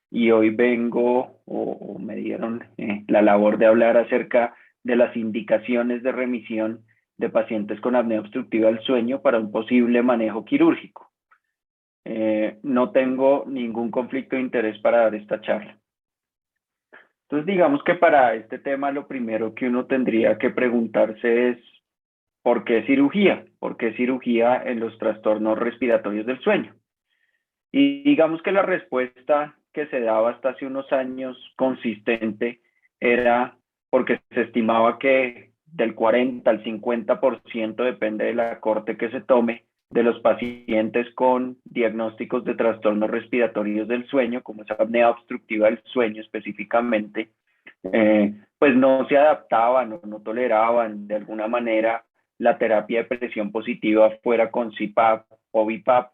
y hoy vengo o me dieron la labor de hablar acerca de las indicaciones de remisión de pacientes con apnea obstructiva del sueño para un posible manejo quirúrgico. No tengo ningún conflicto de interés para dar esta charla. Entonces, digamos que para este tema lo primero que uno tendría que preguntarse es, ¿por qué cirugía? ¿Por qué cirugía en los trastornos respiratorios del sueño? Y digamos que la respuesta que se daba hasta hace unos años consistente era porque se estimaba que del 40 al 50%, depende de la corte que se tome, de los pacientes con diagnósticos de trastornos respiratorios del sueño, como esa apnea obstructiva del sueño específicamente, pues no se adaptaban o no toleraban de alguna manera la terapia de presión positiva fuera con CPAP o BiPAP,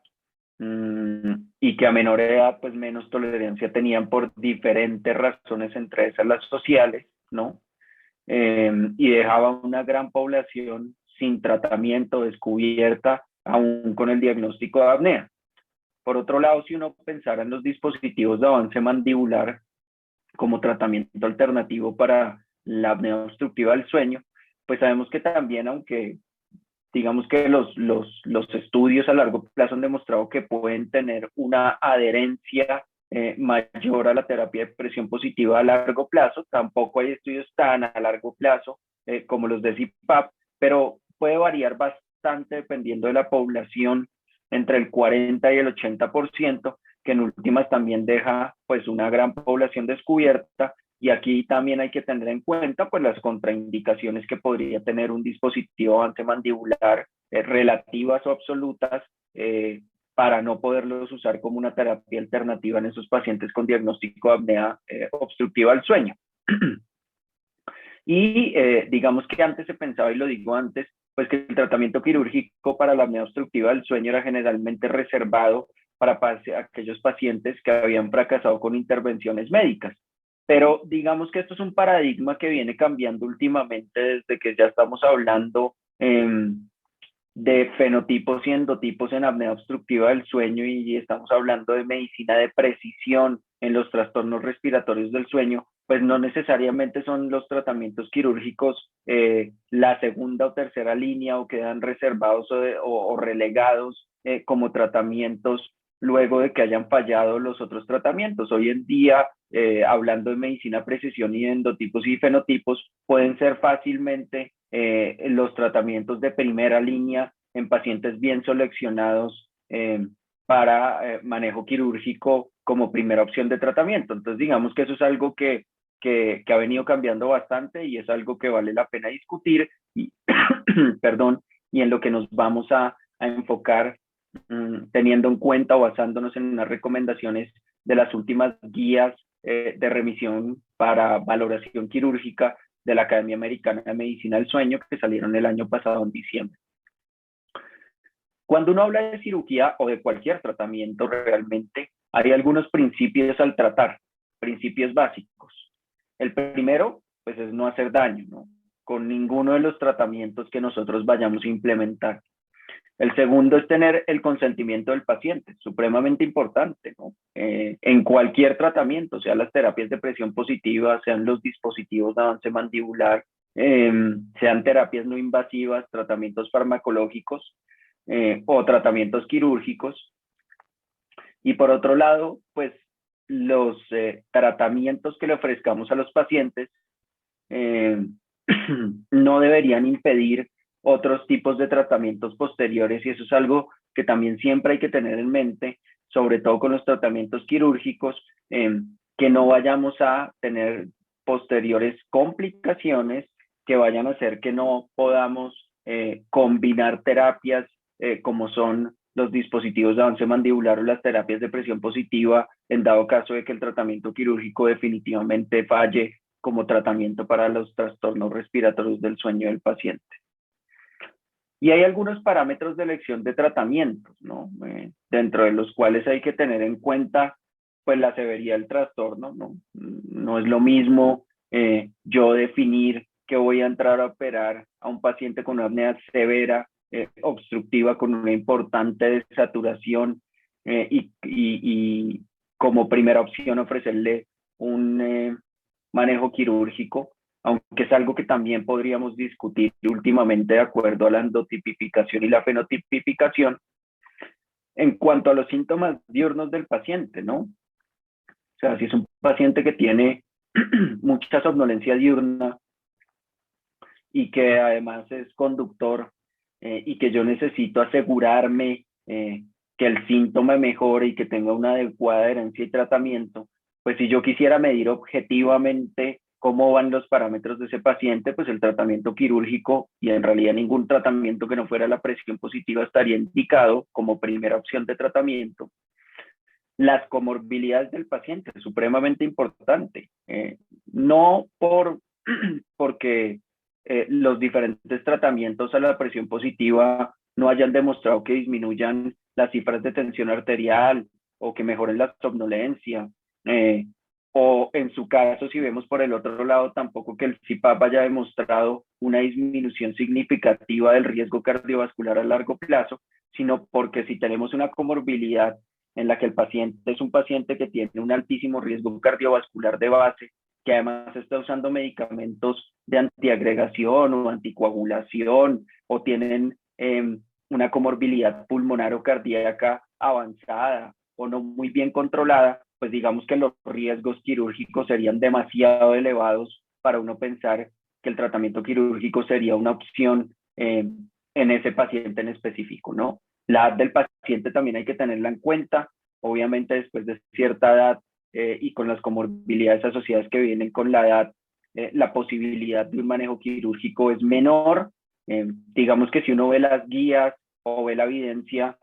y que a menor edad pues menos tolerancia tenían por diferentes razones, entre esas las sociales, ¿no? Y dejaba una gran población sin tratamiento, descubierta, aún con el diagnóstico de apnea. Por otro lado, si uno pensara en los dispositivos de avance mandibular como tratamiento alternativo para la apnea obstructiva del sueño, pues sabemos que también, aunque digamos que los estudios a largo plazo han demostrado que pueden tener una adherencia mayor a la terapia de presión positiva a largo plazo. Tampoco hay estudios tan a largo plazo como los de CPAP, pero puede variar bastante dependiendo de la población, entre el 40 y el 80%, que en últimas también deja pues una gran población descubierta. Y aquí también hay que tener en cuenta pues las contraindicaciones que podría tener un dispositivo avance-mandibular, relativas o absolutas, para no poderlos usar como una terapia alternativa en esos pacientes con diagnóstico de apnea obstructiva del sueño. Y digamos que antes se pensaba, y lo digo antes, pues que el tratamiento quirúrgico para la apnea obstructiva del sueño era generalmente reservado para aquellos pacientes que habían fracasado con intervenciones médicas. Pero digamos que esto es un paradigma que viene cambiando últimamente desde que ya estamos hablando de fenotipos y endotipos en apnea obstructiva del sueño, y estamos hablando de medicina de precisión en los trastornos respiratorios del sueño. Pues no necesariamente son los tratamientos quirúrgicos la segunda o tercera línea, o quedan reservados o relegados como tratamientos luego de que hayan fallado los otros tratamientos. Hoy en día, hablando de medicina precisión y de endotipos y fenotipos, pueden ser fácilmente los tratamientos de primera línea en pacientes bien seleccionados para manejo quirúrgico como primera opción de tratamiento. Entonces, digamos que eso es algo que ha venido cambiando bastante, y es algo que vale la pena discutir, y, perdón, y en lo que nos vamos a enfocar, teniendo en cuenta o basándonos en unas recomendaciones de las últimas guías de remisión para valoración quirúrgica de la Academia Americana de Medicina del Sueño, que salieron el año pasado en diciembre. Cuando uno habla de cirugía o de cualquier tratamiento, realmente hay algunos principios al tratar, principios básicos. El primero, pues, es no hacer daño, ¿no?, con ninguno de los tratamientos que nosotros vayamos a implementar. El segundo es tener el consentimiento del paciente, supremamente importante, ¿no? En cualquier tratamiento, sean las terapias de presión positiva, sean los dispositivos de avance mandibular, sean terapias no invasivas, tratamientos farmacológicos o tratamientos quirúrgicos. Y por otro lado, pues los tratamientos que le ofrezcamos a los pacientes eh, no deberían impedir otros tipos de tratamientos posteriores, y eso es algo que también siempre hay que tener en mente, sobre todo con los tratamientos quirúrgicos, que no vayamos a tener posteriores complicaciones que vayan a hacer que no podamos combinar terapias como son los dispositivos de avance mandibular o las terapias de presión positiva, en dado caso de que el tratamiento quirúrgico definitivamente falle como tratamiento para los trastornos respiratorios del sueño del paciente. Y hay algunos parámetros de elección de tratamientos, ¿no? Dentro de los cuales hay que tener en cuenta pues la severidad del trastorno, ¿no? No es lo mismo yo definir que voy a entrar a operar a un paciente con una apnea severa, obstructiva, con una importante desaturación, y como primera opción ofrecerle un manejo quirúrgico, aunque es algo que también podríamos discutir últimamente de acuerdo a la endotipificación y la fenotipificación en cuanto a los síntomas diurnos del paciente, ¿no? O sea, si es un paciente que tiene mucha somnolencia diurna y que además es conductor y que yo necesito asegurarme que el síntoma mejore y que tenga una adecuada adherencia y tratamiento, pues si yo quisiera medir objetivamente cómo van los parámetros de ese paciente, pues el tratamiento quirúrgico y en realidad ningún tratamiento que no fuera la presión positiva estaría indicado como primera opción de tratamiento. Las comorbilidades del paciente es supremamente importante, no porque los diferentes tratamientos a la presión positiva no hayan demostrado que disminuyan las cifras de tensión arterial o que mejoren la somnolencia, o en su caso, si vemos por el otro lado, tampoco que el CPAP haya demostrado una disminución significativa del riesgo cardiovascular a largo plazo, sino porque si tenemos una comorbilidad en la que el paciente es un paciente que tiene un altísimo riesgo cardiovascular de base, que además está usando medicamentos de antiagregación o anticoagulación, o tienen una comorbilidad pulmonar o cardíaca avanzada o no muy bien controlada, pues digamos que los riesgos quirúrgicos serían demasiado elevados para uno pensar que el tratamiento quirúrgico sería una opción en ese paciente en específico, ¿no? La edad del paciente también hay que tenerla en cuenta, obviamente después de cierta edad y con las comorbilidades asociadas que vienen con la edad, la posibilidad de un manejo quirúrgico es menor. Digamos que si uno ve las guías o ve la evidencia,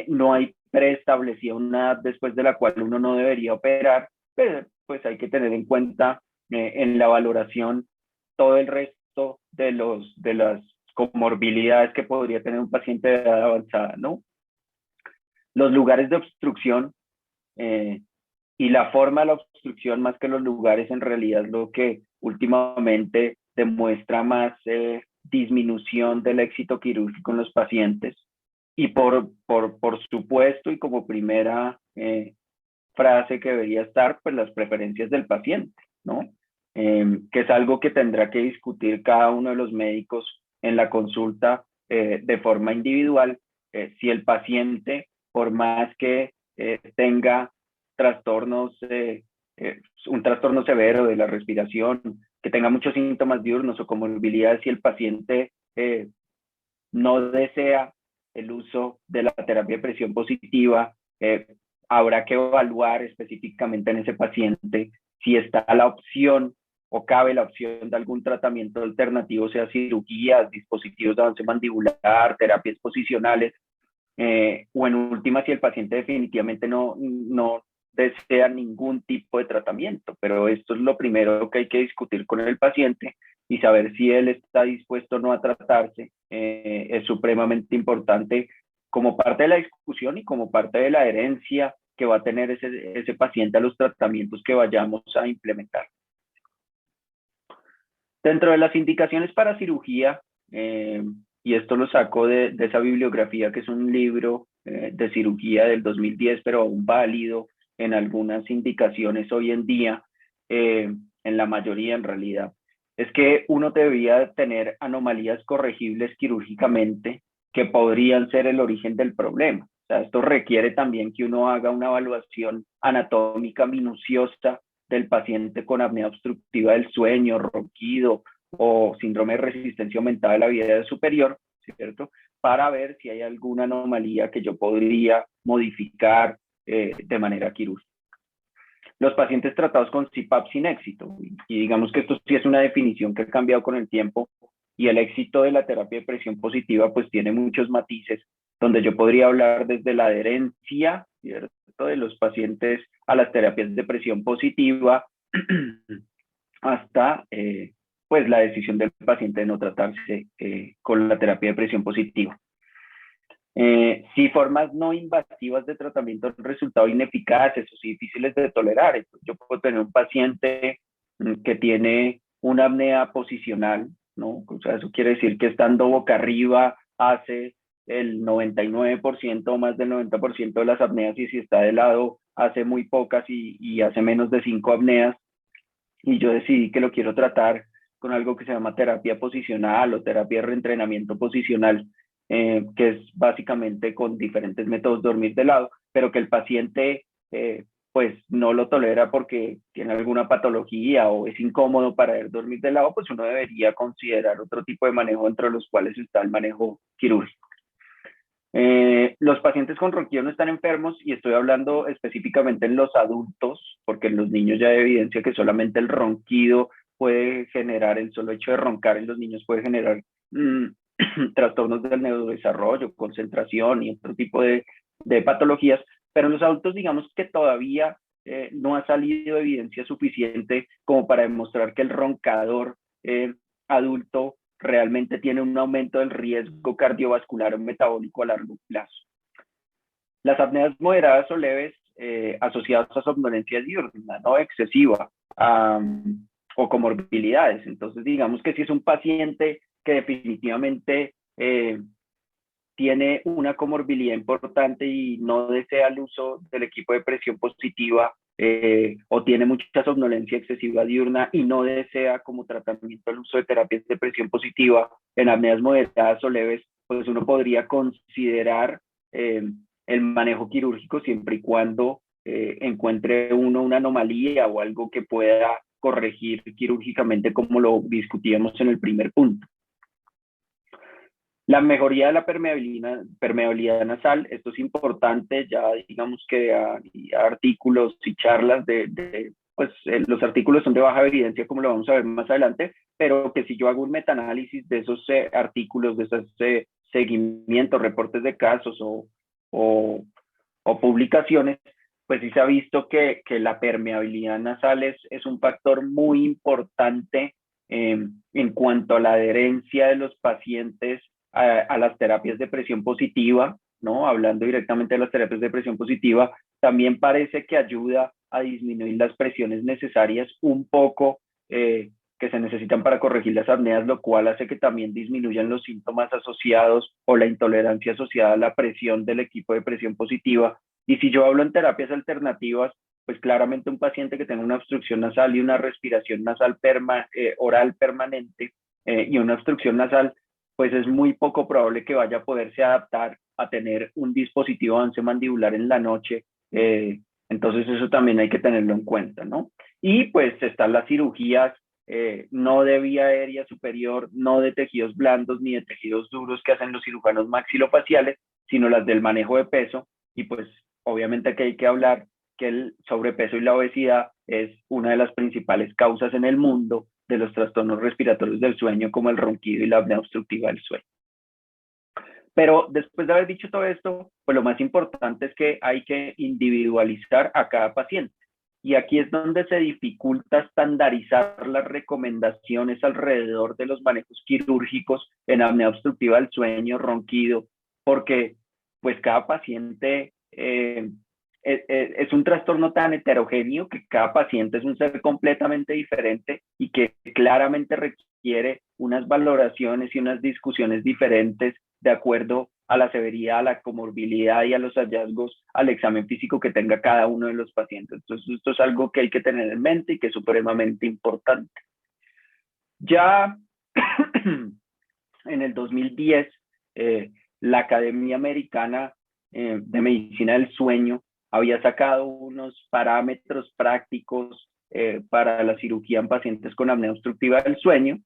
no hay preestablecida una edad después de la cual uno no debería operar, pero pues hay que tener en cuenta en la valoración todo el resto de las comorbilidades que podría tener un paciente de edad avanzada, ¿no? Los lugares de obstrucción y la forma de la obstrucción más que los lugares en realidad es lo que últimamente demuestra más disminución del éxito quirúrgico en los pacientes. Y por supuesto, y como primera frase que debería estar, pues las preferencias del paciente, ¿no? Que es algo que tendrá que discutir cada uno de los médicos en la consulta de forma individual. Si el paciente, por más que tenga trastornos, un trastorno severo de la respiración, que tenga muchos síntomas diurnos o comorbilidades, si el paciente no desea el uso de la terapia de presión positiva, habrá que evaluar específicamente en ese paciente si está la opción o cabe la opción de algún tratamiento alternativo, sea cirugías, dispositivos de avance mandibular, terapias posicionales, o en última si el paciente definitivamente no desea ningún tipo de tratamiento. Pero esto es lo primero que hay que discutir con el paciente y saber si él está dispuesto o no a tratarse es supremamente importante como parte de la discusión y como parte de la adherencia que va a tener ese paciente a los tratamientos que vayamos a implementar. Dentro de las indicaciones para cirugía, y esto lo saco de esa bibliografía que es un libro de cirugía del 2010, pero aún válido en algunas indicaciones hoy en día, en la mayoría en realidad, es que uno debería tener anomalías corregibles quirúrgicamente que podrían ser el origen del problema. O sea, esto requiere también que uno haga una evaluación anatómica minuciosa del paciente con apnea obstructiva del sueño, ronquido o síndrome de resistencia aumentada de la vía superior, ¿cierto? Para ver si hay alguna anomalía que yo podría modificar de manera quirúrgica. Los pacientes tratados con CPAP sin éxito, y digamos que esto sí es una definición que ha cambiado con el tiempo, y el éxito de la terapia de presión positiva pues tiene muchos matices, donde yo podría hablar desde la adherencia, ¿cierto?, de los pacientes a las terapias de presión positiva, hasta pues la decisión del paciente de no tratarse con la terapia de presión positiva. Si formas no invasivas de tratamiento han resultado ineficaces o si difíciles de tolerar, yo puedo tener un paciente que tiene una apnea posicional, ¿no? O sea, eso quiere decir que estando boca arriba hace el 99% o más del 90% de las apneas, y si está de lado hace muy pocas y hace menos de 5 apneas, y yo decidí que lo quiero tratar con algo que se llama terapia posicional o terapia de reentrenamiento posicional, que es básicamente con diferentes métodos dormir de lado, pero que el paciente pues no lo tolera porque tiene alguna patología o es incómodo para él dormir de lado, pues uno debería considerar otro tipo de manejo, entre los cuales está el manejo quirúrgico. Los pacientes con ronquido no están enfermos, y estoy hablando específicamente en los adultos, porque en los niños ya hay evidencia que solamente el ronquido puede generar, el solo hecho de roncar en los niños puede generar trastornos del neurodesarrollo, concentración y otro tipo de patologías, pero en los adultos digamos que todavía no ha salido evidencia suficiente como para demostrar que el roncador adulto realmente tiene un aumento del riesgo cardiovascular o metabólico a largo plazo. Las apneas moderadas o leves asociadas a somnolencia diurna, no excesiva, o comorbilidades. Entonces, digamos que si es un paciente que definitivamente tiene una comorbilidad importante y no desea el uso del equipo de presión positiva, o tiene mucha somnolencia excesiva diurna y no desea como tratamiento el uso de terapias de presión positiva en apneas moderadas o leves, pues uno podría considerar el manejo quirúrgico siempre y cuando encuentre uno una anomalía o algo que pueda corregir quirúrgicamente, como lo discutíamos en el primer punto. La mejoría de la permeabilidad nasal, esto es importante, ya digamos que hay artículos y charlas pues los artículos son de baja evidencia, como lo vamos a ver más adelante, pero que si yo hago un metaanálisis de esos artículos, de esos seguimientos, reportes de casos o publicaciones, pues sí se ha visto que la permeabilidad nasal es un factor muy importante en cuanto a la adherencia de los pacientes a las terapias de presión positiva, ¿no? Hablando directamente de las terapias de presión positiva, también parece que ayuda a disminuir las presiones necesarias un poco que se necesitan para corregir las apneas, lo cual hace que también disminuyan los síntomas asociados o la intolerancia asociada a la presión del equipo de presión positiva. Y si yo hablo en terapias alternativas, pues claramente un paciente que tenga una obstrucción nasal y una respiración nasal oral permanente y una obstrucción nasal, pues es muy poco probable que vaya a poderse adaptar a tener un dispositivo mandibular en la noche. Entonces eso también hay que tenerlo en cuenta, ¿no? Y pues están las cirugías no de vía aérea superior, no de tejidos blandos ni de tejidos duros que hacen los cirujanos maxilofaciales, sino las del manejo de peso. Y pues obviamente que hay que hablar que el sobrepeso y la obesidad es una de las principales causas en el mundo de los trastornos respiratorios del sueño, como el ronquido y la apnea obstructiva del sueño. Pero después de haber dicho todo esto, pues lo más importante es que hay que individualizar a cada paciente. Y aquí es donde se dificulta estandarizar las recomendaciones alrededor de los manejos quirúrgicos en apnea obstructiva del sueño, ronquido, porque pues cada paciente es un trastorno tan heterogéneo que cada paciente es un ser completamente diferente y que claramente requiere unas valoraciones y unas discusiones diferentes de acuerdo a la severidad, a la comorbilidad y a los hallazgos al examen físico que tenga cada uno de los pacientes. Entonces, esto es algo que hay que tener en mente y que es supremamente importante. Ya en el 2010, la Academia Americana de Medicina del Sueño había sacado unos parámetros prácticos para la cirugía en pacientes con apnea obstructiva del sueño,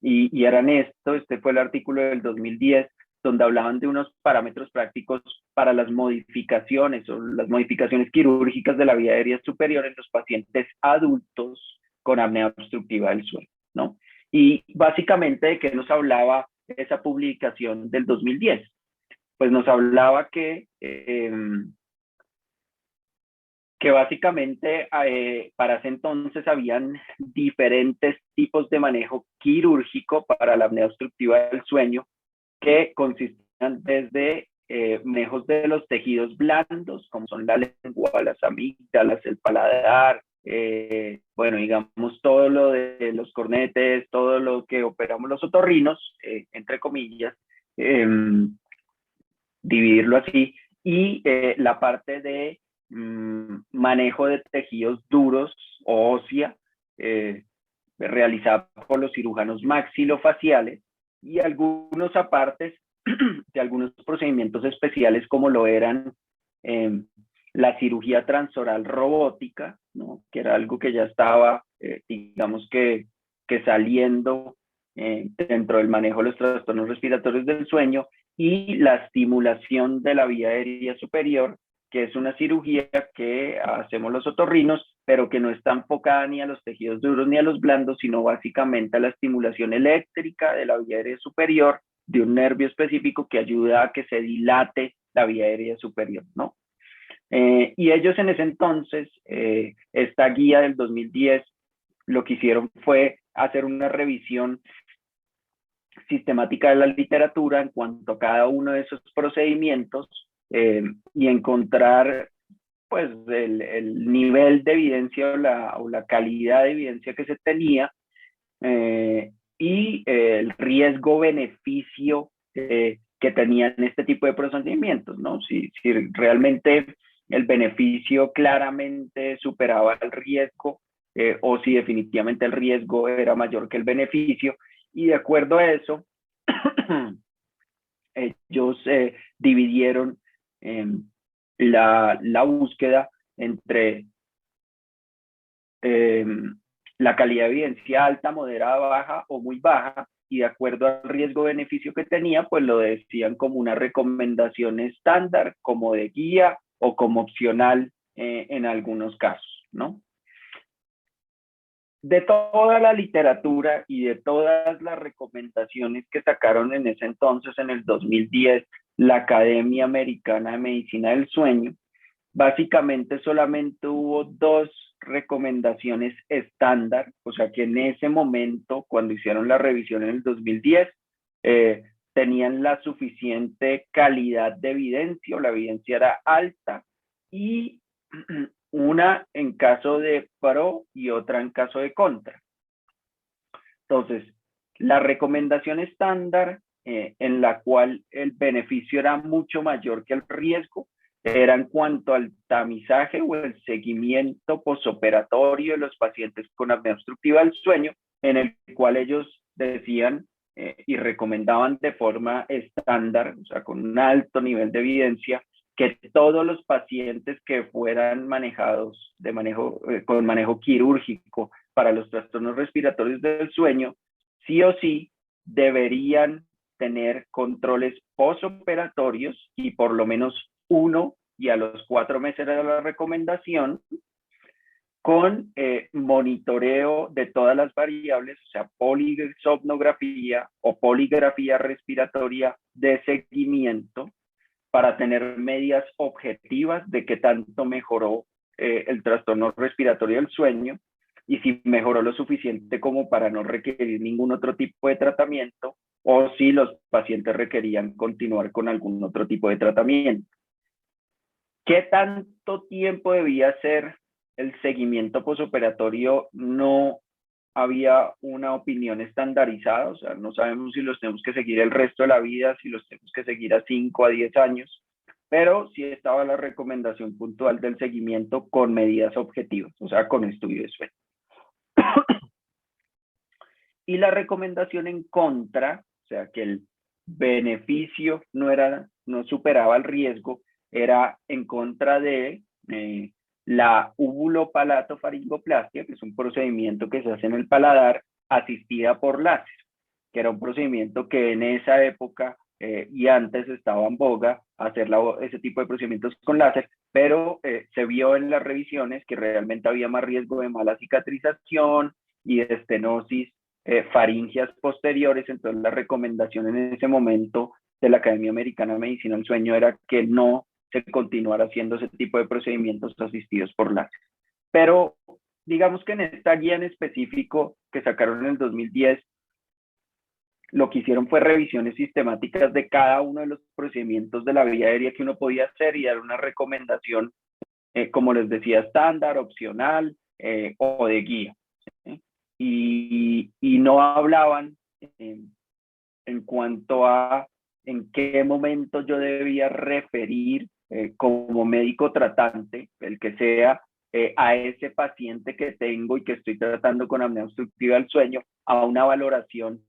y eran este fue el artículo del 2010, donde hablaban de unos parámetros prácticos para las modificaciones o las modificaciones quirúrgicas de la vía aérea superior en los pacientes adultos con apnea obstructiva del sueño, ¿no? Y básicamente, ¿de qué nos hablaba esa publicación del 2010? Pues nos hablaba que básicamente para ese entonces habían diferentes tipos de manejo quirúrgico para la apnea obstructiva del sueño, que consistían desde manejos de los tejidos blandos, como son la lengua, las amígdalas, el paladar, bueno, digamos, todo lo de los cornetes, todo lo que operamos los otorrinos, entre comillas, dividirlo así, y la parte de manejo de tejidos duros o ósea, realizada por los cirujanos maxilofaciales, y algunos apartes de algunos procedimientos especiales como lo eran la cirugía transoral robótica, ¿no? Que era algo que ya estaba, digamos que saliendo dentro del manejo de los trastornos respiratorios del sueño, y la estimulación de la vía aérea superior, que es una cirugía que hacemos los otorrinos, pero que no está enfocada ni a los tejidos duros ni a los blandos, sino básicamente a la estimulación eléctrica de la vía aérea superior, de un nervio específico que ayuda a que se dilate la vía aérea superior, ¿no? Y ellos en ese entonces, esta guía del 2010, lo que hicieron fue hacer una revisión sistemática de la literatura en cuanto a cada uno de esos procedimientos, y encontrar pues el nivel de evidencia o la calidad de evidencia que se tenía, y el riesgo-beneficio que tenían este tipo de procedimientos, ¿no? Si realmente el beneficio claramente superaba el riesgo, o si definitivamente el riesgo era mayor que el beneficio. Y de acuerdo a eso, ellos dividieron la búsqueda entre la calidad de evidencia alta, moderada, baja o muy baja, y de acuerdo al riesgo-beneficio que tenía, pues lo decían como una recomendación estándar, como de guía o como opcional en algunos casos, ¿no? De toda la literatura y de todas las recomendaciones que sacaron en ese entonces, en el 2010, la Academia Americana de Medicina del Sueño, básicamente solamente hubo dos recomendaciones estándar, o sea que en ese momento, cuando hicieron la revisión en el 2010, tenían la suficiente calidad de evidencia, o la evidencia era alta, y una en caso de pro y otra en caso de contra. Entonces, la recomendación estándar, en la cual el beneficio era mucho mayor que el riesgo, era en cuanto al tamizaje o el seguimiento posoperatorio de los pacientes con apnea obstructiva del sueño, en el cual ellos decían y recomendaban de forma estándar, o sea, con un alto nivel de evidencia, que todos los pacientes que fueran manejados con manejo quirúrgico para los trastornos respiratorios del sueño, sí o sí deberían tener controles posoperatorios, y por lo menos uno, y a los 4 meses era la recomendación, con monitoreo de todas las variables, o sea, polisomnografía o poligrafía respiratoria de seguimiento, para tener medidas objetivas de qué tanto mejoró el trastorno respiratorio del sueño, y si mejoró lo suficiente como para no requerir ningún otro tipo de tratamiento, o si los pacientes requerían continuar con algún otro tipo de tratamiento. ¿Qué tanto tiempo debía ser el seguimiento posoperatorio? No había una opinión estandarizada, o sea, no sabemos si los tenemos que seguir el resto de la vida, si los tenemos que seguir a 5 a 10 años, pero sí estaba la recomendación puntual del seguimiento con medidas objetivas, o sea, con estudio de sueño. Y la recomendación en contra, o sea, que el beneficio no superaba el riesgo, era en contra de la uvulopalatofaringoplastia, que es un procedimiento que se hace en el paladar asistida por láser, que era un procedimiento que en esa época y antes estaba en boga hacer ese tipo de procedimientos con láser, pero se vio en las revisiones que realmente había más riesgo de mala cicatrización y de estenosis faringias posteriores. Entonces la recomendación en ese momento de la Academia Americana de Medicina del Sueño era que no se continuara haciendo ese tipo de procedimientos asistidos por láser. Pero digamos que en esta guía en específico que sacaron en el 2010, lo que hicieron fue revisiones sistemáticas de cada uno de los procedimientos de la vía aérea que uno podía hacer, y dar una recomendación, como les decía, estándar, opcional o de guía. Y no hablaban en cuanto a en qué momento yo debía referir como médico tratante, el que sea, a ese paciente que tengo y que estoy tratando con apnea obstructiva del sueño a una valoración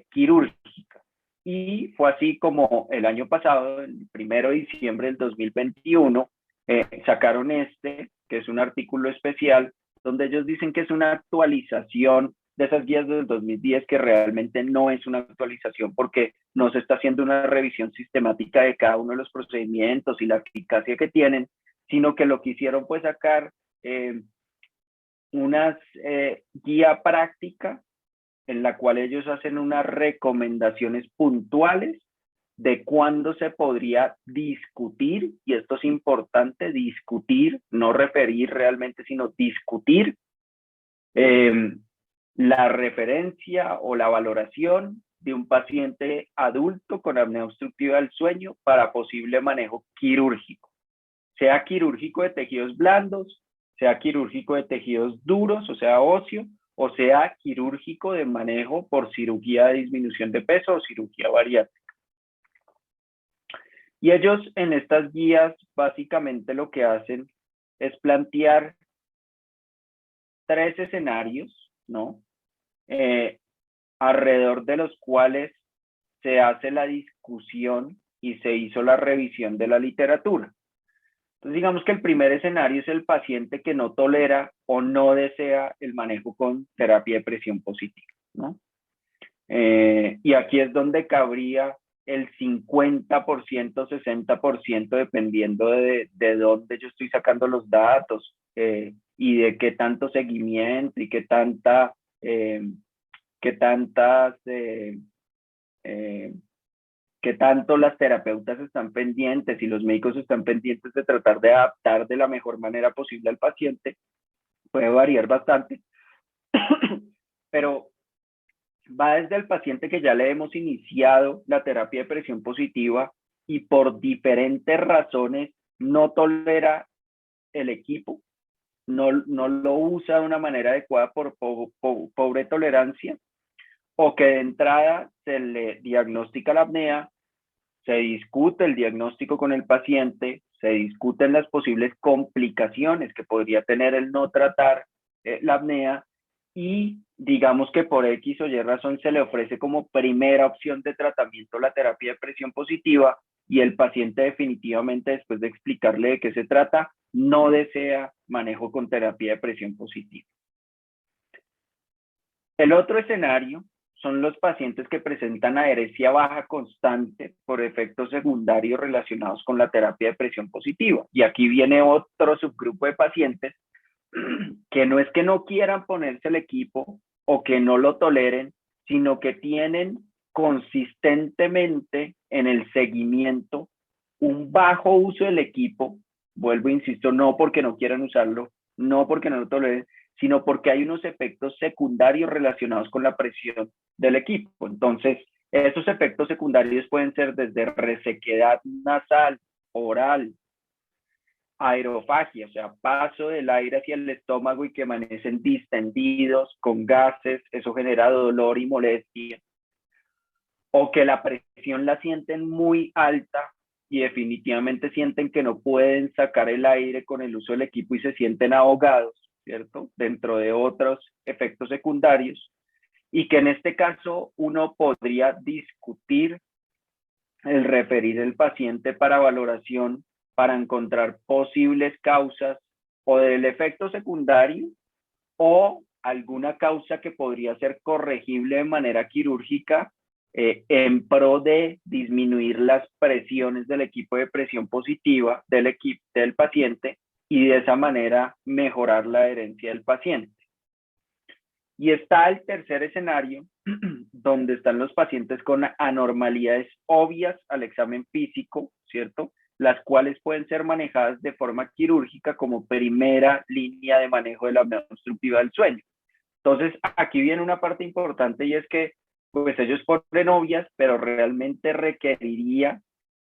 quirúrgica. Y fue así como el año pasado, el 1 de diciembre del 2021, sacaron que es un artículo especial, donde ellos dicen que es una actualización de esas guías del 2010, que realmente no es una actualización porque no se está haciendo una revisión sistemática de cada uno de los procedimientos y la eficacia que tienen, sino que lo que hicieron fue sacar una guía práctica en la cual ellos hacen unas recomendaciones puntuales de cuándo se podría discutir, y esto es importante, discutir, no referir realmente, sino discutir la referencia o la valoración de un paciente adulto con apnea obstructiva del sueño para posible manejo quirúrgico, sea quirúrgico de tejidos blandos, sea quirúrgico de tejidos duros, o sea, óseo, o sea, quirúrgico de manejo por cirugía de disminución de peso o cirugía bariátrica. Y ellos en estas guías básicamente lo que hacen es plantear 3 escenarios, ¿no? Alrededor de los cuales se hace la discusión y se hizo la revisión de la literatura. Entonces, digamos que el primer escenario es el paciente que no tolera o no desea el manejo con terapia de presión positiva, ¿no? Y aquí es donde cabría el 50%, 60%, dependiendo de dónde yo estoy sacando los datos y de qué tanto seguimiento y qué tantas que tanto las terapeutas están pendientes y los médicos están pendientes de tratar de adaptar de la mejor manera posible al paciente, puede variar bastante, pero va desde el paciente que ya le hemos iniciado la terapia de presión positiva y por diferentes razones no tolera el equipo, no lo usa de una manera adecuada por pobre tolerancia, o que de entrada se le diagnostica la apnea, se discute el diagnóstico con el paciente, se discuten las posibles complicaciones que podría tener el no tratar la apnea, y digamos que por X o Y razón se le ofrece como primera opción de tratamiento la terapia de presión positiva, y el paciente definitivamente, después de explicarle de qué se trata, no desea manejo con terapia de presión positiva. El otro escenario son los pacientes que presentan adherencia baja constante por efectos secundarios relacionados con la terapia de presión positiva. Y aquí viene otro subgrupo de pacientes que no es que no quieran ponerse el equipo o que no lo toleren, sino que tienen consistentemente en el seguimiento un bajo uso del equipo. Vuelvo, insisto, no porque no quieran usarlo, no porque no lo toleren, sino porque hay unos efectos secundarios relacionados con la presión del equipo. Entonces, esos efectos secundarios pueden ser desde resequedad nasal, oral, aerofagia, o sea, paso del aire hacia el estómago y que amanecen distendidos, con gases, eso genera dolor y molestia, o que la presión la sienten muy alta y definitivamente sienten que no pueden sacar el aire con el uso del equipo y se sienten ahogados, ¿cierto? Dentro de otros efectos secundarios, y que en este caso uno podría discutir el referir el paciente para valoración para encontrar posibles causas o del efecto secundario o alguna causa que podría ser corregible de manera quirúrgica en pro de disminuir las presiones del equipo de presión positiva del paciente, y de esa manera mejorar la adherencia del paciente. Y está el tercer escenario, donde están los pacientes con anormalidades obvias al examen físico, ¿cierto? Las cuales pueden ser manejadas de forma quirúrgica como primera línea de manejo de la apnea obstructiva del sueño. Entonces, aquí viene una parte importante, y es que pues ellos ponen obvias, pero realmente requeriría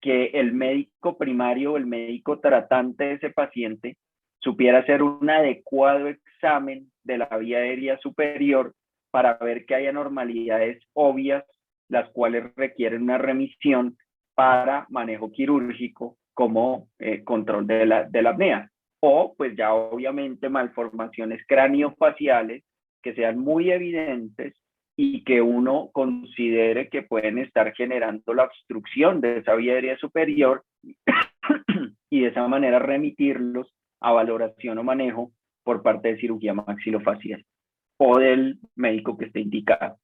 que el médico primario o el médico tratante de ese paciente supiera hacer un adecuado examen de la vía aérea superior para ver que hay anormalidades obvias, las cuales requieren una remisión para manejo quirúrgico como control de la apnea. O pues ya obviamente malformaciones craniofaciales que sean muy evidentes y que uno considere que pueden estar generando la obstrucción de esa vía aérea superior y de esa manera remitirlos a valoración o manejo por parte de cirugía maxilofacial o del médico que esté indicado.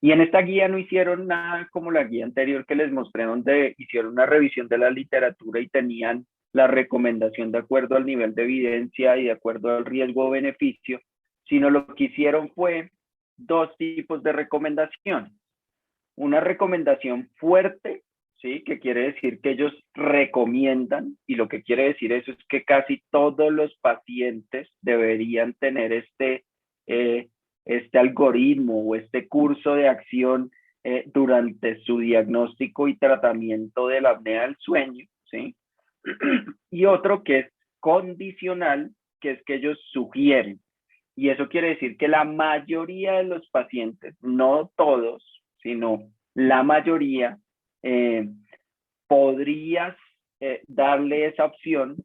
Y en esta guía no hicieron nada como la guía anterior que les mostré, donde hicieron una revisión de la literatura y tenían la recomendación de acuerdo al nivel de evidencia y de acuerdo al riesgo o beneficio, sino lo que hicieron fue dos tipos de recomendación. Una recomendación fuerte, ¿sí? Que quiere decir que ellos recomiendan, y lo que quiere decir eso es que casi todos los pacientes deberían tener este algoritmo o este curso de acción durante su diagnóstico y tratamiento de la apnea del sueño, ¿sí? Y otro que es condicional, que es que ellos sugieren. Y eso quiere decir que la mayoría de los pacientes, no todos, sino la mayoría, podrías darle esa opción,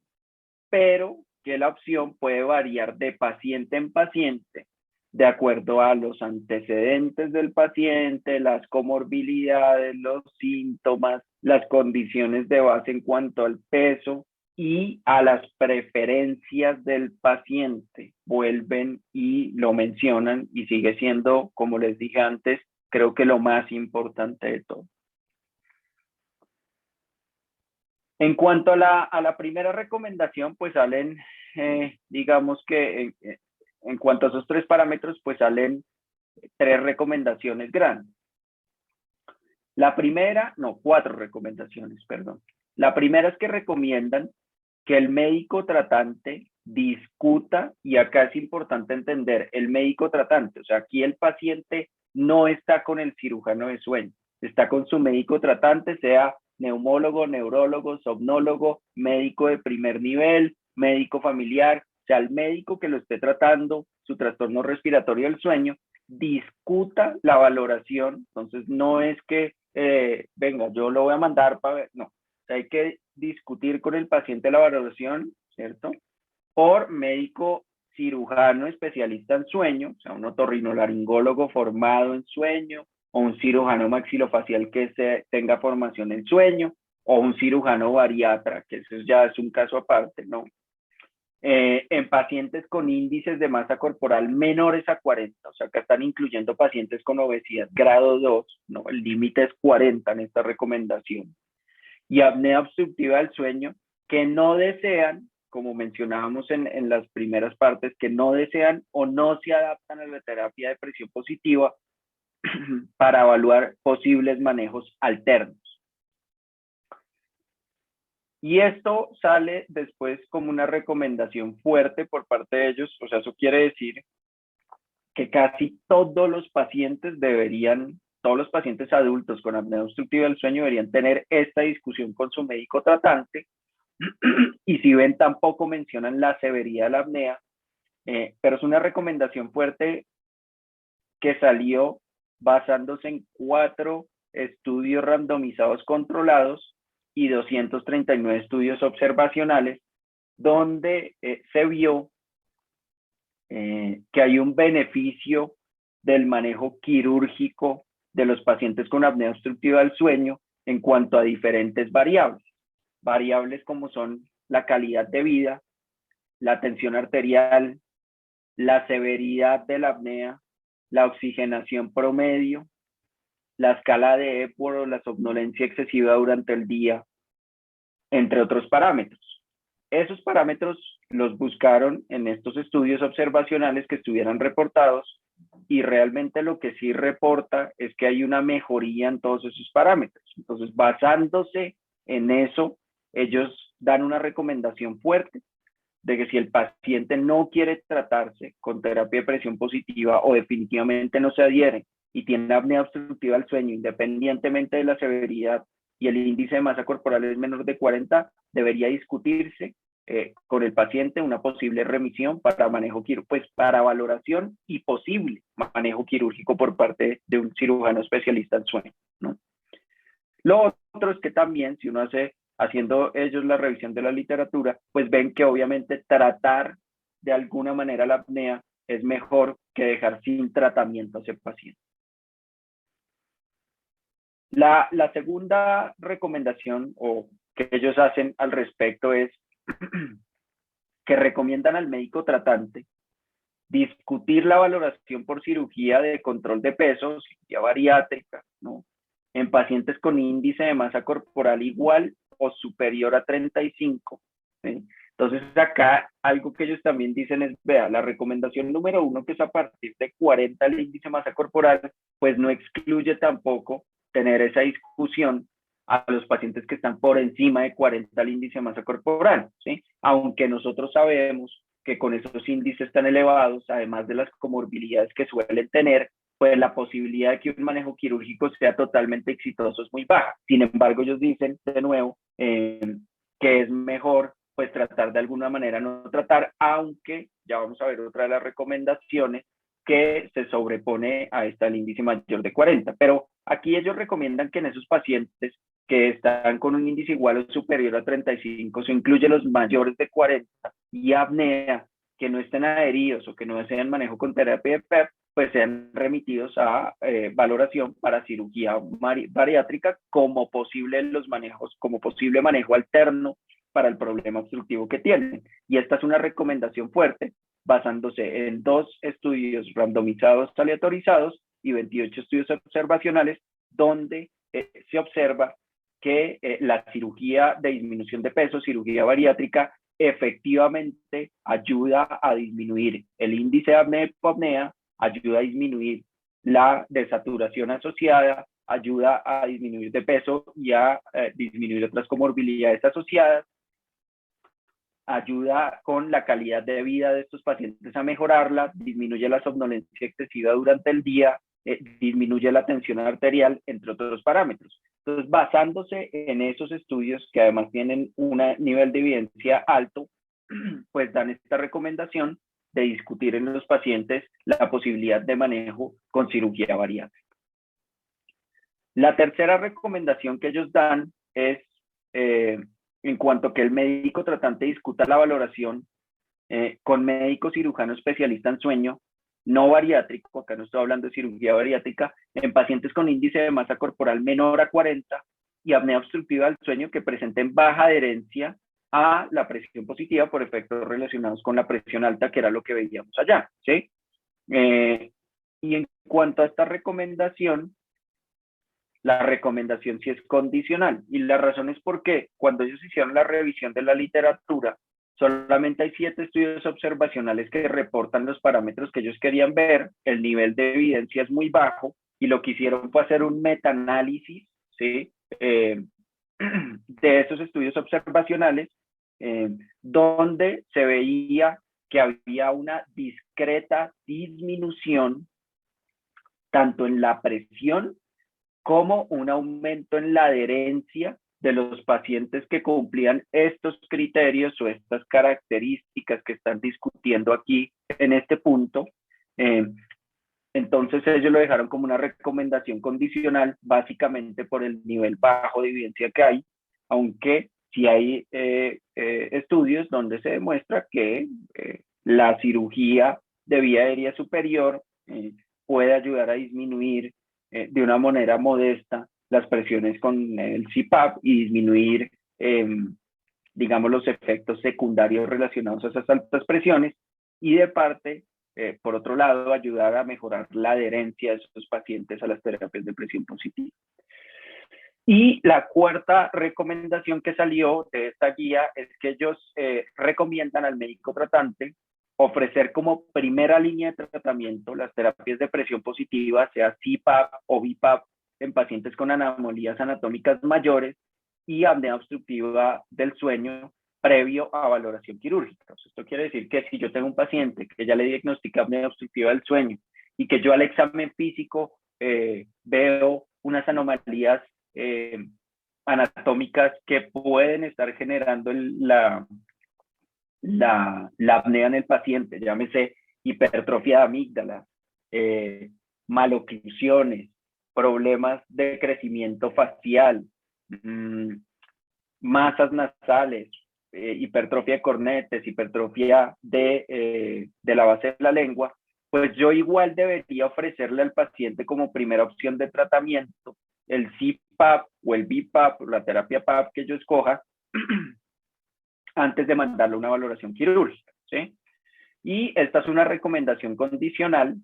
pero que la opción puede variar de paciente en paciente, de acuerdo a los antecedentes del paciente, las comorbilidades, los síntomas, las condiciones de base en cuanto al peso y a las preferencias del paciente. Vuelven y lo mencionan y sigue siendo, como les dije antes, creo que lo más importante de todo. En cuanto a la primera recomendación, pues salen, digamos que en cuanto a esos tres parámetros, pues salen tres recomendaciones grandes. La primera, no, cuatro recomendaciones, perdón. La primera es que recomiendan que el médico tratante discuta, y acá es importante entender, el médico tratante, o sea, aquí el paciente no está con el cirujano de sueño, está con su médico tratante, sea neumólogo, neurólogo, somnólogo, médico de primer nivel, médico familiar, o sea, el médico que lo esté tratando, su trastorno respiratorio del sueño, discuta la valoración. Entonces no es que, venga, yo lo voy a mandar para ver, no, o sea, hay que discutir con el paciente la valoración, ¿cierto? Por médico cirujano especialista en sueño, o sea, un otorrinolaringólogo formado en sueño, o un cirujano maxilofacial que tenga formación en sueño, o un cirujano bariatra, que eso ya es un caso aparte, ¿no? En pacientes con índices de masa corporal menores a 40, o sea, que están incluyendo pacientes con obesidad grado 2, ¿no? El límite es 40 en esta recomendación. Y apnea obstructiva del sueño, que no desean, como mencionábamos en las primeras partes, que no desean o no se adaptan a la terapia de presión positiva para evaluar posibles manejos alternos. Y esto sale después como una recomendación fuerte por parte de ellos, o sea, eso quiere decir que casi todos los pacientes todos los pacientes adultos con apnea obstructiva del sueño deberían tener esta discusión con su médico tratante. Y si ven, tampoco mencionan la severidad de la apnea, pero es una recomendación fuerte que salió basándose en 4 estudios randomizados controlados y 239 estudios observacionales, donde se vio que hay un beneficio del manejo quirúrgico de los pacientes con apnea obstructiva del sueño en cuanto a diferentes variables. Variables como son la calidad de vida, la tensión arterial, la severidad de la apnea, la oxigenación promedio, la escala de Epworth o la somnolencia excesiva durante el día, entre otros parámetros. Esos parámetros los buscaron en estos estudios observacionales que estuvieran reportados, y realmente lo que sí reporta es que hay una mejoría en todos esos parámetros. Entonces, basándose en eso, ellos dan una recomendación fuerte de que si el paciente no quiere tratarse con terapia de presión positiva o definitivamente no se adhiere y tiene apnea obstructiva del sueño, independientemente de la severidad, y el índice de masa corporal es menor de 40, debería discutirse con el paciente una posible remisión para manejo quirúrgico, pues para valoración y posible manejo quirúrgico por parte de un cirujano especialista en sueño, ¿no? Lo otro es que también, si uno haciendo ellos la revisión de la literatura, pues ven que obviamente tratar de alguna manera la apnea es mejor que dejar sin tratamiento a ese paciente. La segunda recomendación o que ellos hacen al respecto es que recomiendan al médico tratante discutir la valoración por cirugía de control de peso, cirugía bariátrica, ¿no? En pacientes con índice de masa corporal igual o superior a 35. ¿Sí? Entonces acá algo que ellos también dicen es, vea, la recomendación número 1, que es a partir de 40 el índice de masa corporal, pues no excluye tampoco tener esa discusión a los pacientes que están por encima de 40 el índice de masa corporal, ¿sí? Aunque nosotros sabemos que con esos índices tan elevados, además de las comorbilidades que suelen tener, pues la posibilidad de que un manejo quirúrgico sea totalmente exitoso es muy baja. Sin embargo, ellos dicen de nuevo que es mejor pues tratar de alguna manera no tratar, aunque ya vamos a ver otra de las recomendaciones que se sobrepone a esta el índice mayor de 40. Pero aquí ellos recomiendan que en esos pacientes que están con un índice igual o superior a 35, se incluye los mayores de 40 y apnea, que no estén adheridos o que no deseen manejo con terapia de PEP, pues sean remitidos a valoración para cirugía bariátrica como posible los manejos, como posible manejo alterno para el problema obstructivo que tienen. Y esta es una recomendación fuerte, basándose en 2 estudios randomizados aleatorizados y 28 estudios observacionales, donde se observa que la cirugía de disminución de peso, cirugía bariátrica, efectivamente ayuda a disminuir el índice de apnea-hipopnea, ayuda a disminuir la desaturación asociada, ayuda a disminuir de peso y a disminuir otras comorbilidades asociadas, ayuda con la calidad de vida de estos pacientes a mejorarla, disminuye la somnolencia excesiva durante el día, disminuye la tensión arterial, entre otros parámetros. Entonces, basándose en esos estudios que además tienen un nivel de evidencia alto, pues dan esta recomendación de discutir en los pacientes la posibilidad de manejo con cirugía bariátrica. La tercera recomendación que ellos dan es en cuanto a que el médico tratante discuta la valoración con médico cirujano especialista en sueño no bariátrico, acá no estoy hablando de cirugía bariátrica, en pacientes con índice de masa corporal menor a 40 y apnea obstructiva del sueño que presenten baja adherencia a la presión positiva por efectos relacionados con la presión alta, que era lo que veíamos allá, ¿sí? Y en cuanto a esta recomendación, la recomendación sí es condicional. Y la razón es porque cuando ellos hicieron la revisión de la literatura, solamente hay 7 estudios observacionales que reportan los parámetros que ellos querían ver, el nivel de evidencia es muy bajo, y lo que hicieron fue hacer un metaanálisis, ¿sí? De esos estudios observacionales, donde se veía que había una discreta disminución tanto en la presión como un aumento en la adherencia de los pacientes que cumplían estos criterios o estas características que están discutiendo aquí en este punto. Entonces ellos lo dejaron como una recomendación condicional, básicamente por el nivel bajo de evidencia que hay, aunque sí hay estudios donde se demuestra que la cirugía de vía aérea superior puede ayudar a disminuir de una manera modesta las presiones con el CPAP y disminuir, digamos, los efectos secundarios relacionados a esas altas presiones, y de parte, por otro lado, ayudar a mejorar la adherencia de esos pacientes a las terapias de presión positiva. Y la cuarta recomendación que salió de esta guía es que ellos recomiendan al médico tratante ofrecer como primera línea de tratamiento las terapias de presión positiva, sea CPAP o BiPAP, en pacientes con anomalías anatómicas mayores y apnea obstructiva del sueño previo a valoración quirúrgica. Esto quiere decir que si yo tengo un paciente que ya le diagnostica apnea obstructiva del sueño y que yo al examen físico veo unas anomalías anatómicas que pueden estar generando la apnea en el paciente, llámese hipertrofia de amígdala, maloclusiones, problemas de crecimiento facial, mm, masas nasales, hipertrofia de cornetes, hipertrofia de la base de la lengua, pues yo igual debería ofrecerle al paciente como primera opción de tratamiento el CPAP o el BiPAP, o la terapia PAP que yo escoja, antes de mandarle una valoración quirúrgica, ¿sí? Y esta es una recomendación condicional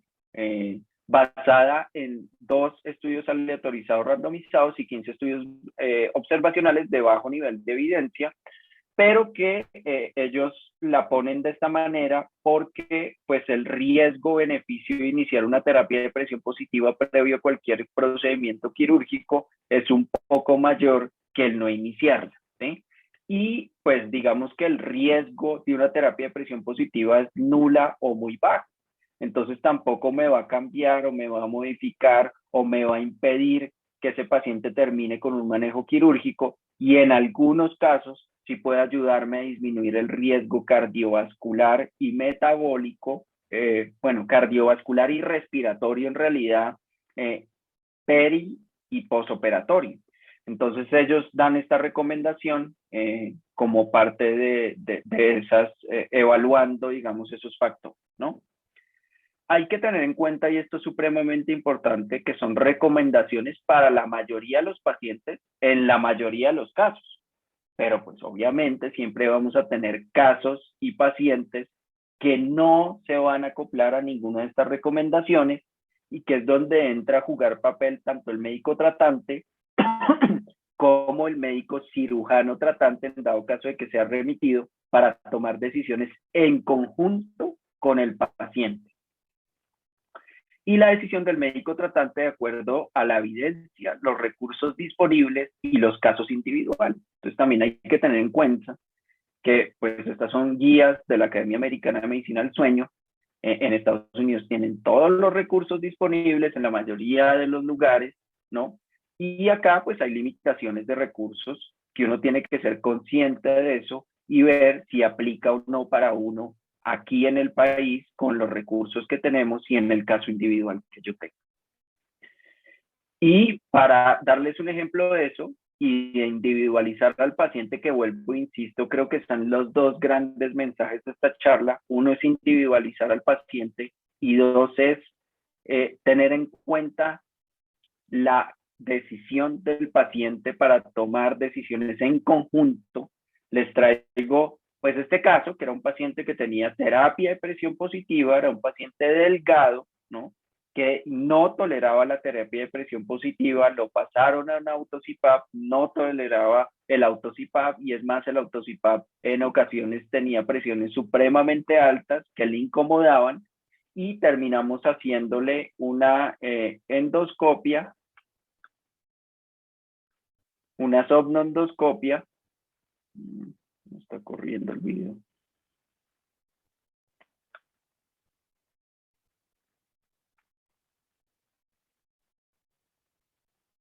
basada en 2 estudios aleatorizados randomizados y 15 estudios observacionales de bajo nivel de evidencia, pero que ellos la ponen de esta manera porque pues el riesgo-beneficio de iniciar una terapia de presión positiva previo a cualquier procedimiento quirúrgico es un poco mayor que el no iniciarla, ¿sí? Y pues digamos que el riesgo de una terapia de presión positiva es nula o muy baja. Entonces tampoco me va a cambiar o me va a modificar o me va a impedir que ese paciente termine con un manejo quirúrgico y en algunos casos sí puede ayudarme a disminuir el riesgo cardiovascular y metabólico, bueno, cardiovascular y respiratorio en realidad, peri y posoperatorio. Entonces ellos dan esta recomendación como parte de esas, evaluando, digamos, esos factores, ¿no? Hay que tener en cuenta, y esto es supremamente importante, que son recomendaciones para la mayoría de los pacientes en la mayoría de los casos. Pero pues obviamente siempre vamos a tener casos y pacientes que no se van a acoplar a ninguna de estas recomendaciones y que es donde entra a jugar papel tanto el médico tratante como el médico cirujano tratante en dado caso de que sea remitido para tomar decisiones en conjunto con el paciente. Y la decisión del médico tratante de acuerdo a la evidencia, los recursos disponibles y los casos individuales. Entonces también hay que tener en cuenta que pues estas son guías de la Academia Americana de Medicina del Sueño. En Estados Unidos tienen todos los recursos disponibles en la mayoría de los lugares, ¿no? Y acá pues hay limitaciones de recursos que uno tiene que ser consciente de eso y ver si aplica o no para uno aquí en el país con los recursos que tenemos y en el caso individual que yo tengo. Y para darles un ejemplo de eso y de individualizar al paciente, que vuelvo, insisto, creo que están los 2 grandes mensajes de esta charla. Uno es individualizar al paciente y 2 es tener en cuenta la decisión del paciente para tomar decisiones en conjunto. Les traigo pues este caso, que era un paciente que tenía terapia de presión positiva, era un paciente delgado, ¿no? Que no toleraba la terapia de presión positiva, lo pasaron a un autocipap, no toleraba el autocipap y es más, el autocipap en ocasiones tenía presiones supremamente altas que le incomodaban y terminamos haciéndole una endoscopia, una somnoendoscopia. Me está corriendo el video.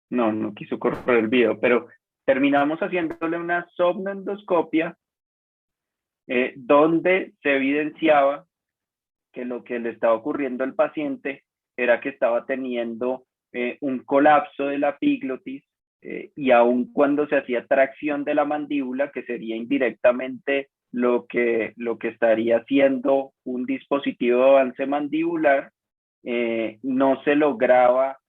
No quiso correr el video, pero terminamos haciéndole una somnoendoscopia donde se evidenciaba que lo que le estaba ocurriendo al paciente era que estaba teniendo un colapso de la epiglotis y aun cuando se hacía tracción de la mandíbula, que sería indirectamente lo que estaría haciendo un dispositivo de avance mandibular, no se lograba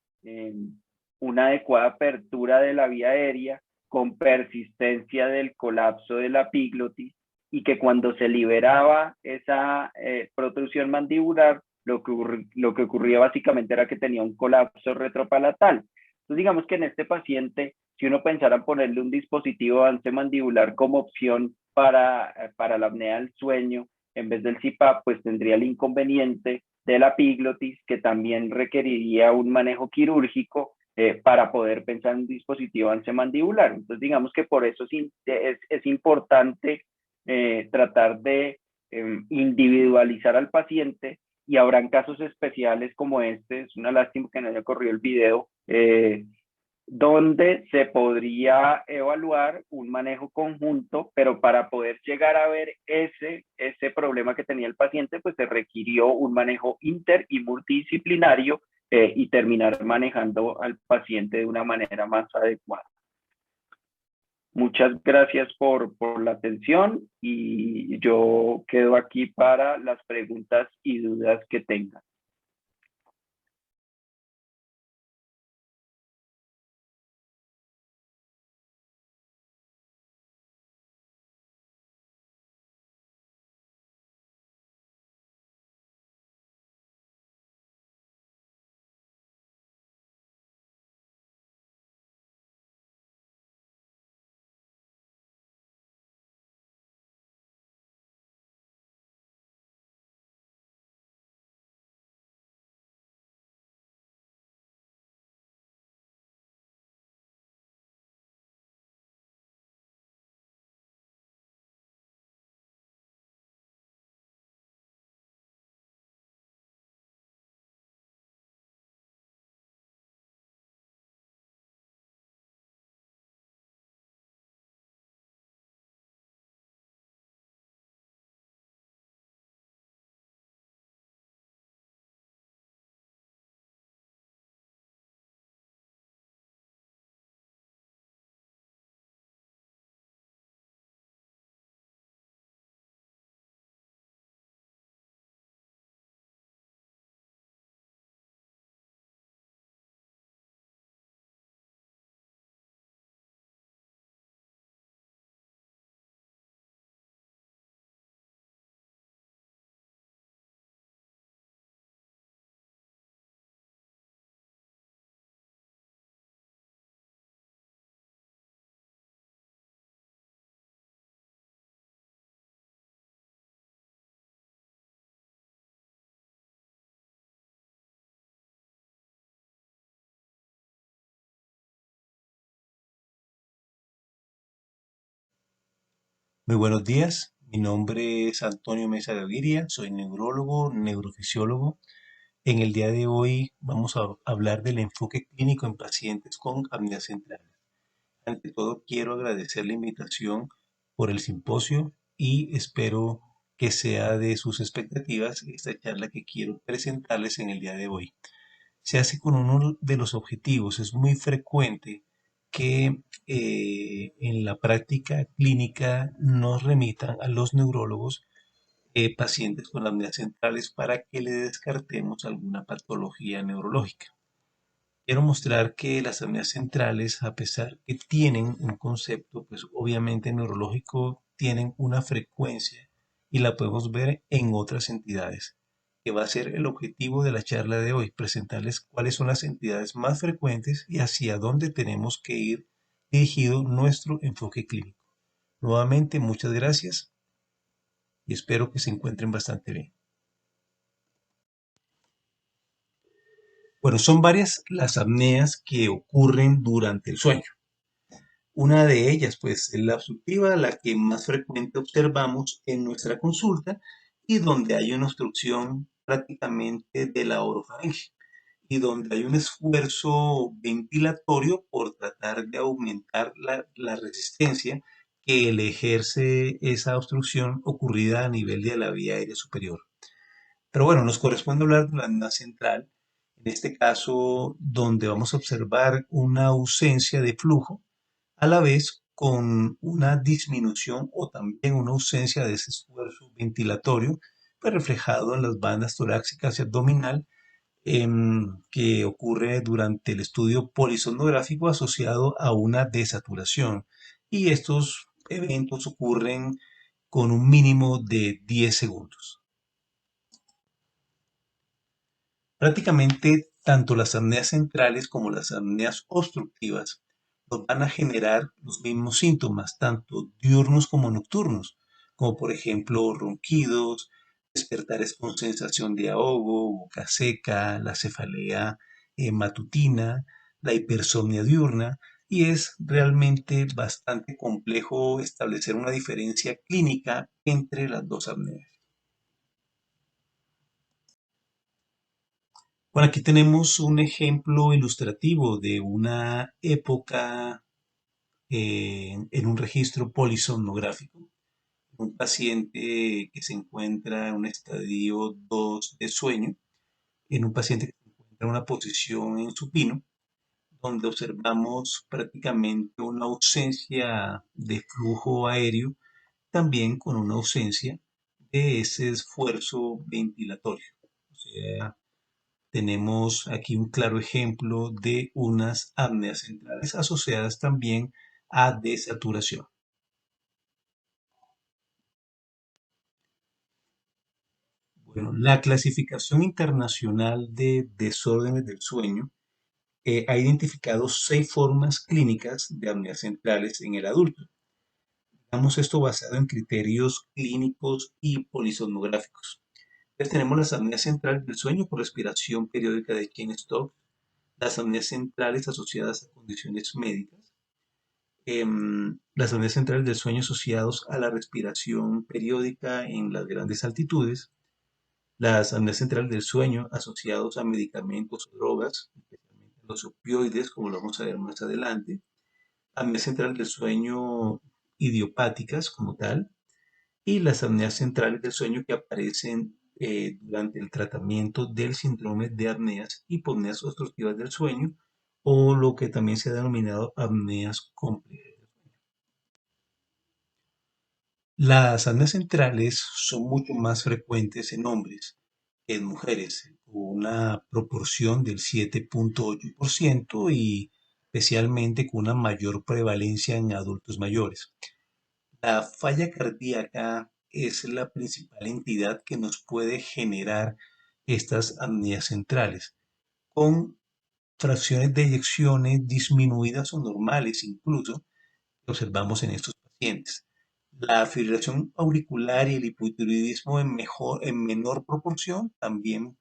una adecuada apertura de la vía aérea con persistencia del colapso de la epiglotis y que cuando se liberaba esa protrusión mandibular, lo que ocurría básicamente era que tenía un colapso retropalatal. Entonces digamos que en este paciente, si uno pensara en ponerle un dispositivo avance mandibular como opción para la apnea del sueño, en vez del CPAP, pues tendría el inconveniente de la epiglotis, que también requeriría un manejo quirúrgico para poder pensar en un dispositivo avance mandibular. Entonces digamos que por eso es importante tratar de individualizar al paciente y habrán casos especiales como este, es una lástima que no haya corrido el video, donde se podría evaluar un manejo conjunto, pero para poder llegar a ver ese problema que tenía el paciente, pues se requirió un manejo inter y multidisciplinario y terminar manejando al paciente de una manera más adecuada. Muchas gracias por la atención y yo quedo aquí para las preguntas y dudas que tengan. Muy buenos días, mi nombre es Antonio Mesa Gaviria, soy neurólogo, neurofisiólogo. En el día de hoy vamos a hablar del enfoque clínico en pacientes con apnea central. Ante todo, quiero agradecer la invitación por el simposio y espero que sea de sus expectativas esta charla que quiero presentarles en el día de hoy. Se hace con uno de los objetivos. Es muy frecuente que en la práctica clínica nos remitan a los neurólogos pacientes con apneas centrales para que le descartemos alguna patología neurológica. Quiero mostrar que las apneas centrales, a pesar que tienen un concepto, pues obviamente neurológico, tienen una frecuencia y la podemos ver en otras entidades, que va a ser el objetivo de la charla de hoy, presentarles cuáles son las entidades más frecuentes y hacia dónde tenemos que ir dirigido nuestro enfoque clínico. Nuevamente, muchas gracias y espero que se encuentren bastante bien. Bueno, son varias las apneas que ocurren durante el sueño. Una de ellas, pues, es la obstructiva, la que más frecuente observamos en nuestra consulta y donde hay una obstrucción prácticamente de la orofaringe y donde hay un esfuerzo ventilatorio por tratar de aumentar la resistencia que le ejerce esa obstrucción ocurrida a nivel de la vía aérea superior. Pero bueno, nos corresponde hablar de la apnea central, en este caso donde vamos a observar una ausencia de flujo a la vez con una disminución o también una ausencia de ese esfuerzo ventilatorio, pues reflejado en las bandas torácicas y abdominal, que ocurre durante el estudio polisonográfico asociado a una desaturación. Y estos eventos ocurren con un mínimo de 10 segundos. Prácticamente tanto las apneas centrales como las apneas obstructivas nos van a generar los mismos síntomas, tanto diurnos como nocturnos, como por ejemplo ronquidos, despertares con sensación de ahogo, boca seca, la cefalea matutina, la hipersomnia diurna, y es realmente bastante complejo establecer una diferencia clínica entre las dos apneas. Bueno, aquí tenemos un ejemplo ilustrativo de una época en un registro polisomnográfico. Un paciente que se encuentra en un estadio 2 de sueño, en un paciente que se encuentra en una posición en supino, donde observamos prácticamente una ausencia de flujo aéreo, también con una ausencia de ese esfuerzo ventilatorio. O sea, tenemos aquí un claro ejemplo de unas apneas centrales asociadas también a desaturación. Bueno, la clasificación internacional de desórdenes del sueño ha identificado 6 formas clínicas de apneas centrales en el adulto. Digamos esto basado en criterios clínicos y polisomnográficos. Entonces tenemos las apneas centrales del sueño por respiración periódica de Cheyne-Stokes, las apneas centrales asociadas a condiciones médicas, las apneas centrales del sueño asociados a la respiración periódica en las grandes altitudes, las apneas centrales del sueño asociados a medicamentos o drogas, especialmente los opioides, como lo vamos a ver más adelante, apneas centrales del sueño idiopáticas como tal, y las apneas centrales del sueño que aparecen durante el tratamiento del síndrome de apneas y hipopneas obstructivas del sueño, o lo que también se ha denominado apneas complejas. Las apneas centrales son mucho más frecuentes en hombres que en mujeres, con una proporción del 7,8% y especialmente con una mayor prevalencia en adultos mayores. La falla cardíaca es la principal entidad que nos puede generar estas apneas centrales, con fracciones de eyecciones disminuidas o normales incluso, que observamos en estos pacientes. La fibrilación auricular y el hipotiroidismo en menor proporción también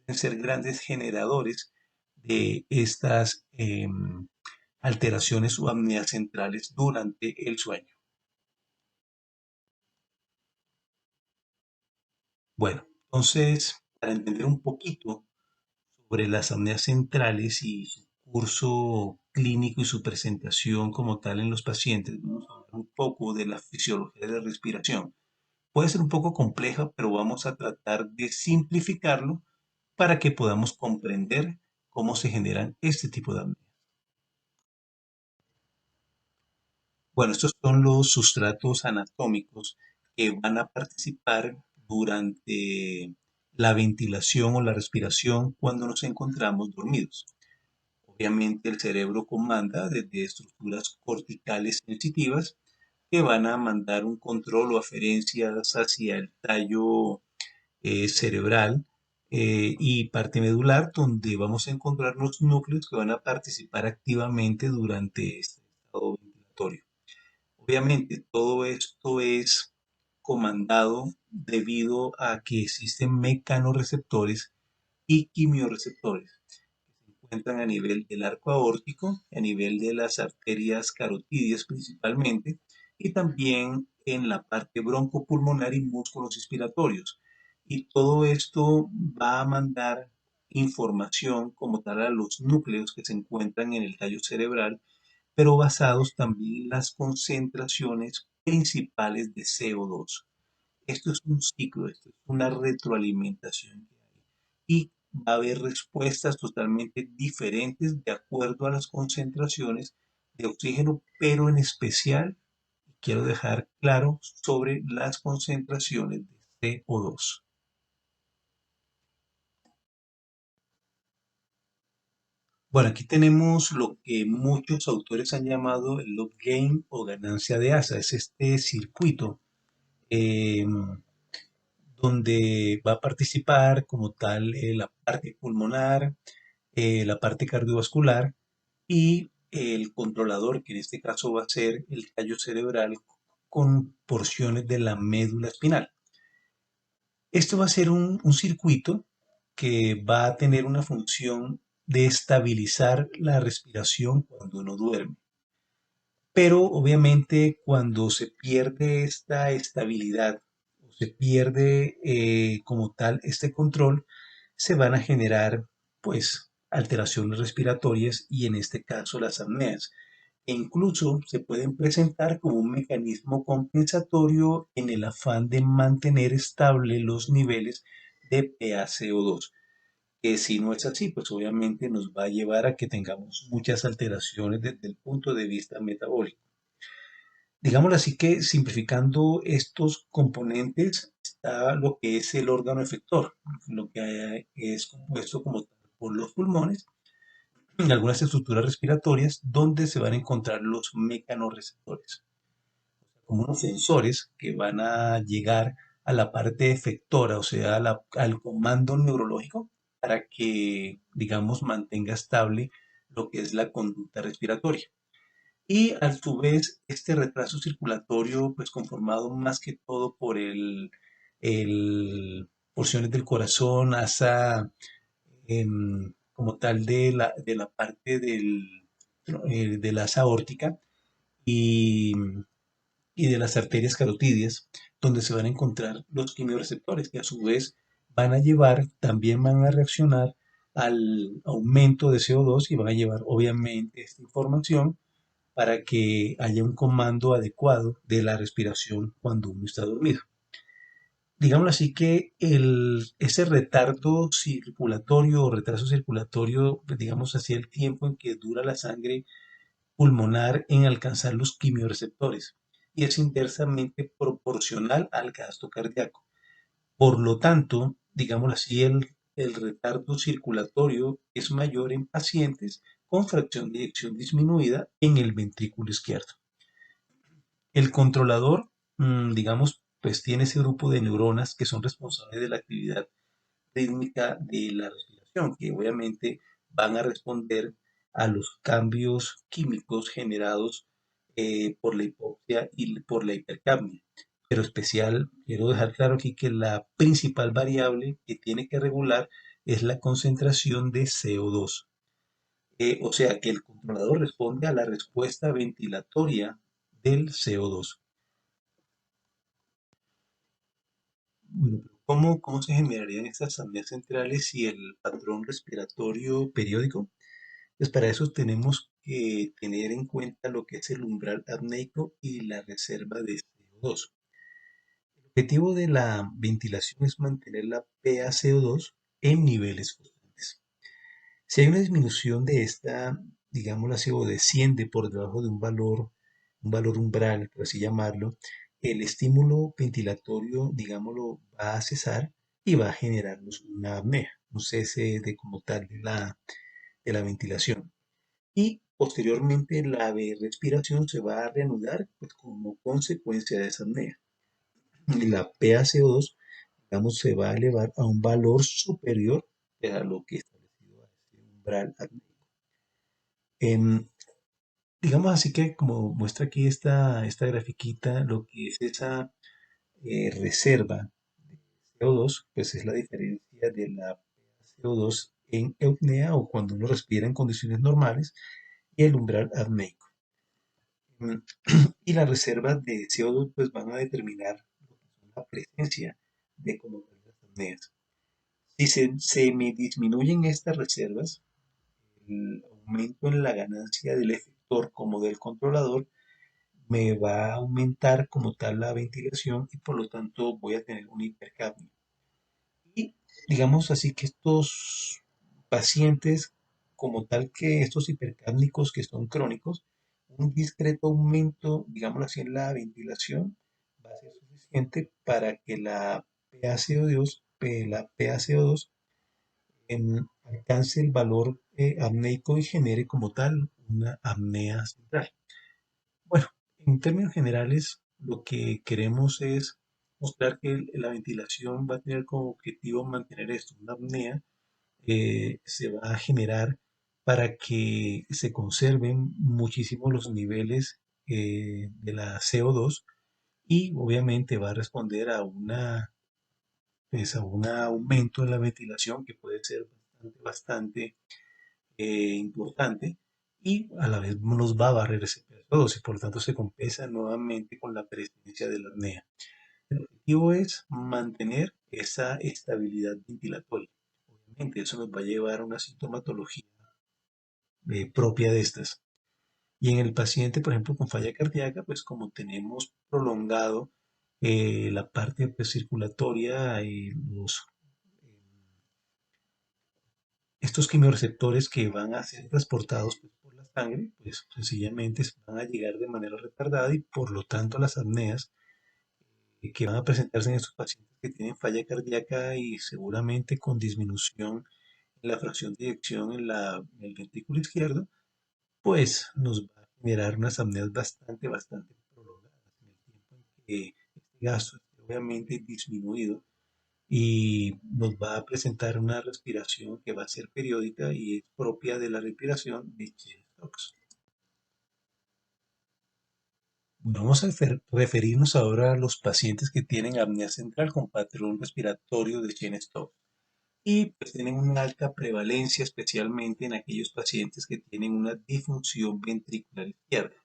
pueden ser grandes generadores de estas alteraciones o apneas centrales durante el sueño. Bueno, entonces, para entender un poquito sobre las apneas centrales y su curso clínico y su presentación como tal en los pacientes, vamos a hablar un poco de la fisiología de la respiración. Puede ser un poco compleja, pero vamos a tratar de simplificarlo para que podamos comprender cómo se generan este tipo de apneas. Bueno, estos son los sustratos anatómicos que van a participar durante la ventilación o la respiración cuando nos encontramos dormidos. Obviamente el cerebro comanda desde estructuras corticales sensitivas que van a mandar un control o aferencias hacia el tallo cerebral y parte medular, donde vamos a encontrar los núcleos que van a participar activamente durante este estado ventilatorio. Obviamente todo esto es comandado debido a que existen mecanorreceptores y quimiorreceptores que se encuentran a nivel del arco aórtico, a nivel de las arterias carotidias principalmente, y también en la parte broncopulmonar y músculos respiratorios. Y todo esto va a mandar información como tal a los núcleos que se encuentran en el tallo cerebral, pero basados también en las concentraciones principales de CO2. Esto es un ciclo, esto es una retroalimentación que hay. Y va a haber respuestas totalmente diferentes de acuerdo a las concentraciones de oxígeno, pero en especial quiero dejar claro sobre las concentraciones de CO2. Bueno, aquí tenemos lo que muchos autores han llamado el log gain o ganancia de ASA. Es este circuito eh, donde va a participar como tal la parte pulmonar, la parte cardiovascular y el controlador, que en este caso va a ser el tallo cerebral con porciones de la médula espinal. Esto va a ser un circuito que va a tener una función de estabilizar la respiración cuando uno duerme. Pero obviamente cuando se pierde esta estabilidad o se pierde como tal este control, se van a generar pues alteraciones respiratorias y en este caso las apneas. E incluso se pueden presentar como un mecanismo compensatorio en el afán de mantener estable los niveles de PaCO2. que si no es así, pues obviamente nos va a llevar a que tengamos muchas alteraciones desde el punto de vista metabólico. Digámoslo así que simplificando estos componentes está lo que es el órgano efector, lo que es compuesto como tal por los pulmones y algunas estructuras respiratorias donde se van a encontrar los mecanorreceptores, como unos sensores que van a llegar a la parte efectora, o sea, al comando neurológico para que, digamos, mantenga estable lo que es la conducta respiratoria. Y a su vez, este retraso circulatorio, pues conformado más que todo por el porciones del corazón hasta como tal de la parte de la asa aórtica y, y de las arterias carotidias, donde se van a encontrar los quimiorreceptores, que a su vez van a llevar, también van a reaccionar al aumento de CO2 y van a llevar obviamente esta información para que haya un comando adecuado de la respiración cuando uno está dormido. Digámoslo así que ese retardo circulatorio o retraso circulatorio, pues, digamos así, el tiempo en que dura la sangre pulmonar en alcanzar los quimiorreceptores y es inversamente proporcional al gasto cardíaco. Por lo tanto, digámoslo así, el retardo circulatorio es mayor en pacientes con fracción de eyección disminuida en el ventrículo izquierdo. El controlador, digamos, pues tiene ese grupo de neuronas que son responsables de la actividad rítmica de la respiración, que obviamente van a responder a los cambios químicos generados por la hipoxia y por la hipercapnia. Pero especial, quiero dejar claro aquí que la principal variable que tiene que regular es la concentración de CO2. O sea que el controlador responde a la respuesta ventilatoria del CO2. Bueno, pero ¿cómo se generarían estas apneas centrales si el patrón respiratorio periódico? Pues para eso tenemos que tener en cuenta lo que es el umbral apneico y la reserva de CO2. El objetivo de la ventilación es mantener la PaCO2 en niveles constantes. Si hay una disminución de esta, digámoslo así, o desciende por debajo de un valor umbral, por así llamarlo, el estímulo ventilatorio, digámoslo, va a cesar y va a generarnos una apnea, un cese de como tal de la ventilación. Y posteriormente la respiración se va a reanudar pues, como consecuencia de esa apnea. Y la PaCO2, digamos, se va a elevar a un valor superior a lo que establecido a este umbral apneico. Em, digamos así que como muestra aquí esta grafiquita, lo que es esa reserva de CO2, pues es la diferencia de la CO2 en eupnea o cuando uno respira en condiciones normales y el umbral apneico. Y las reservas de CO2 pues van a determinar la presencia de como tal las apneas. Si se me disminuyen estas reservas, el aumento en la ganancia del efector como del controlador me va a aumentar como tal la ventilación y por lo tanto voy a tener una hipercapnia. Y digamos así que estos pacientes, como tal que estos hipercápnicos que son crónicos, un discreto aumento, digámoslo así, en la ventilación va a ser suficiente para que la PaCO2 alcance el valor apneico y genere como tal una apnea central. Bueno, en términos generales, lo que queremos es mostrar que la ventilación va a tener como objetivo mantener esto, una apnea se va a generar para que se conserven muchísimo los niveles de la CO2 y obviamente va a responder a pues, a un aumento en la ventilación que puede ser bastante importante y a la vez nos va a barrer ese CO2 y por lo tanto se compensa nuevamente con la presencia de la apnea. El objetivo es mantener esa estabilidad ventilatoria. Obviamente eso nos va a llevar a una sintomatología propia de estas. Y en el paciente, por ejemplo, con falla cardíaca, pues como tenemos prolongado la parte pues, circulatoria, Estos quimiorreceptores que van a ser transportados pues, por la sangre, pues sencillamente van a llegar de manera retardada y por lo tanto las apneas que van a presentarse en estos pacientes que tienen falla cardíaca y seguramente con disminución en la fracción de eyección en el ventrículo izquierdo, pues nos va a generar unas apneas bastante prolongadas en el tiempo en que este gasto esté obviamente disminuido y nos va a presentar una respiración que va a ser periódica y es propia de la respiración de Chern-Stokes. Vamos a referirnos ahora a los pacientes que tienen apnea central con patrón respiratorio de Chern-Stokes y pues tienen una alta prevalencia, especialmente en aquellos pacientes que tienen una disfunción ventricular izquierda.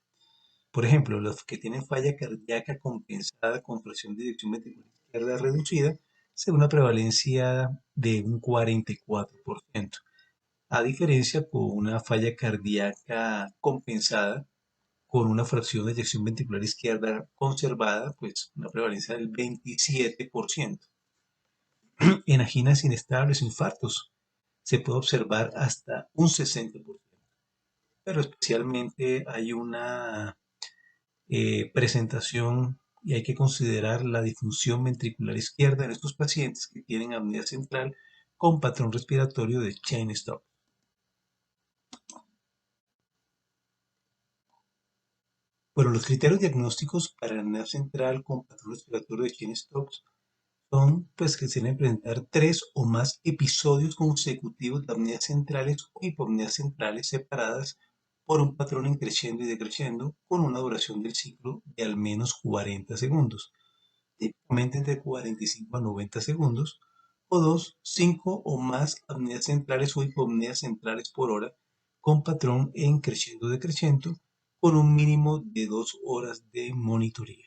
Por ejemplo, los que tienen falla cardíaca compensada con fracción de eyección ventricular izquierda reducida, según una prevalencia de un 44%, a diferencia con una falla cardíaca compensada con una fracción de eyección ventricular izquierda conservada, pues una prevalencia del 27%. En anginas inestables o infartos se puede observar hasta un 60%, pero especialmente hay una presentación y hay que considerar la disfunción ventricular izquierda en estos pacientes que tienen apnea central con patrón respiratorio de Cheyne-Stokes. Bueno, los criterios diagnósticos para apnea central con patrón respiratorio de Cheyne-Stokes son pues que se deben presentar 3 o más episodios consecutivos de apneas centrales o hipopneas centrales separadas por un patrón increciendo y decreciendo con una duración del ciclo de al menos 40 segundos. Típicamente entre 45 a 90 segundos, o 2, 5 o más apneas centrales o hipopneas centrales por hora, con patrón en creciendo decreciendo, con un mínimo de 2 horas de monitoría.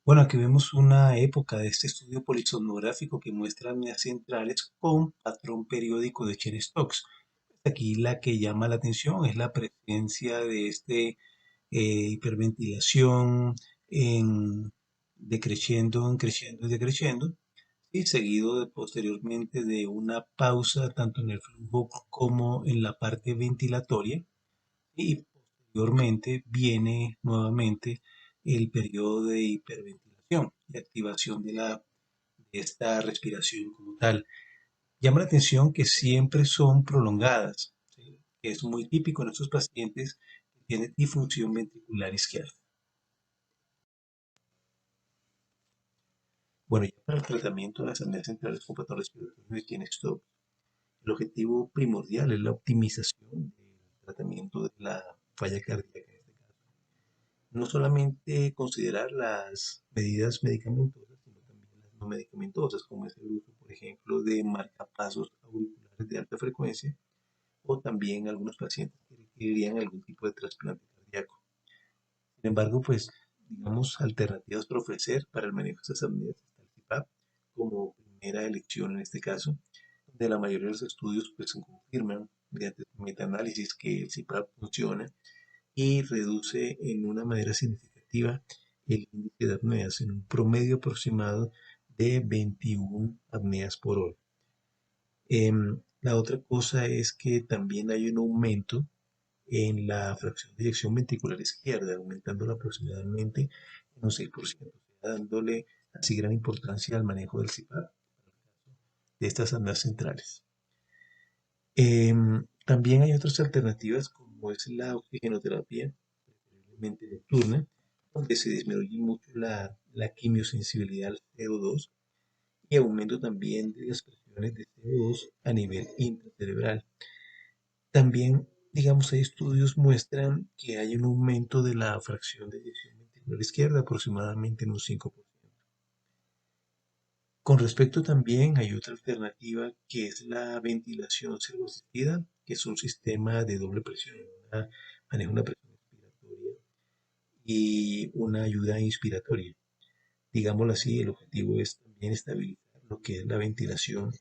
Bueno, aquí vemos una época de este estudio polisomnográfico que muestra apneas centrales con patrón periódico de Chern-Stokes. Aquí la que llama la atención es la presencia de hiperventilación en decreciendo, en creciendo y decreciendo, y posteriormente de una pausa tanto en el flujo como en la parte ventilatoria, y posteriormente viene nuevamente el periodo de hiperventilación y activación de esta respiración como tal. Llama la atención que siempre son prolongadas, ¿sí? Es muy típico en estos pacientes que tienen disfunción ventricular izquierda. Bueno, ya para el tratamiento de las apneas centrales con patrón respiratorio de Cheyne-Stokes, el objetivo primordial es la optimización del tratamiento de la falla cardíaca en este caso. No solamente considerar las medidas medicamentosas, sino también las no medicamentosas, como es el uso, por ejemplo, de marcapasos auriculares de alta frecuencia, o también algunos pacientes que requerirían algún tipo de trasplante cardíaco. Sin embargo, pues, digamos, alternativas para ofrecer para el manejo de estas apneas está el CPAP como primera elección en este caso, donde la mayoría de los estudios pues confirman mediante metaanálisis que el CPAP funciona y reduce en una manera significativa el índice de apneas en un promedio aproximado de 21 apneas por hora. La otra cosa es que también hay un aumento en la fracción de eyección ventricular izquierda, aumentándola aproximadamente en un 6%, dándole así gran importancia al manejo del CPAP de estas apneas centrales. También hay otras alternativas como es la oxigenoterapia, preferiblemente nocturna, donde se disminuye mucho la quimiosensibilidad al CO2 y aumento también de las presiones de CO2 a nivel intracerebral. También, digamos, hay estudios muestran que hay un aumento de la fracción de eyección ventricular izquierda aproximadamente en un 5%. Con respecto también hay otra alternativa que es la ventilación servoasistida, que es un sistema de doble presión, maneja una presión expiratoria y una ayuda inspiratoria. Digámoslo así, el objetivo es también estabilizar lo que es la ventilación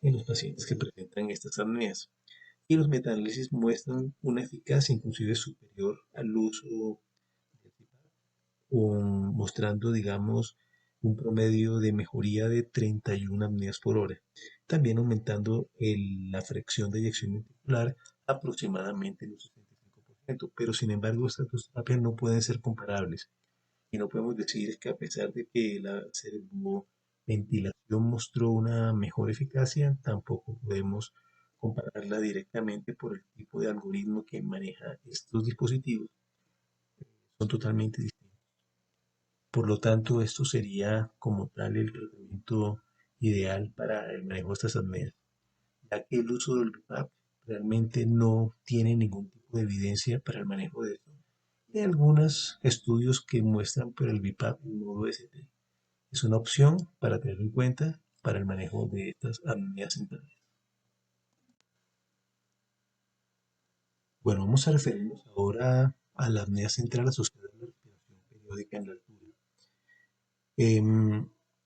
en los pacientes que presentan estas apneas. Y los metaanálisis muestran una eficacia inclusive superior al uso del CPAP, mostrando, digamos, un promedio de mejoría de 31 apneas por hora, también aumentando la fracción de eyección ventricular aproximadamente en un 65%, pero sin embargo estas dos terapias no pueden ser comparables y no podemos decir que a pesar de que la ventilación mostró una mejor eficacia, tampoco podemos compararla directamente por el tipo de algoritmo que maneja estos dispositivos, son totalmente distintos. Por lo tanto, esto sería como tal el tratamiento ideal para el manejo de estas apneas, ya que el uso del BiPAP realmente no tiene ningún tipo de evidencia para el manejo de esto. Hay algunos estudios que muestran por el BiPAP en modo ST. Es una opción para tener en cuenta para el manejo de estas apneas centrales. Bueno, vamos a referirnos ahora a la apnea central asociada a la respiración periódica en la altura.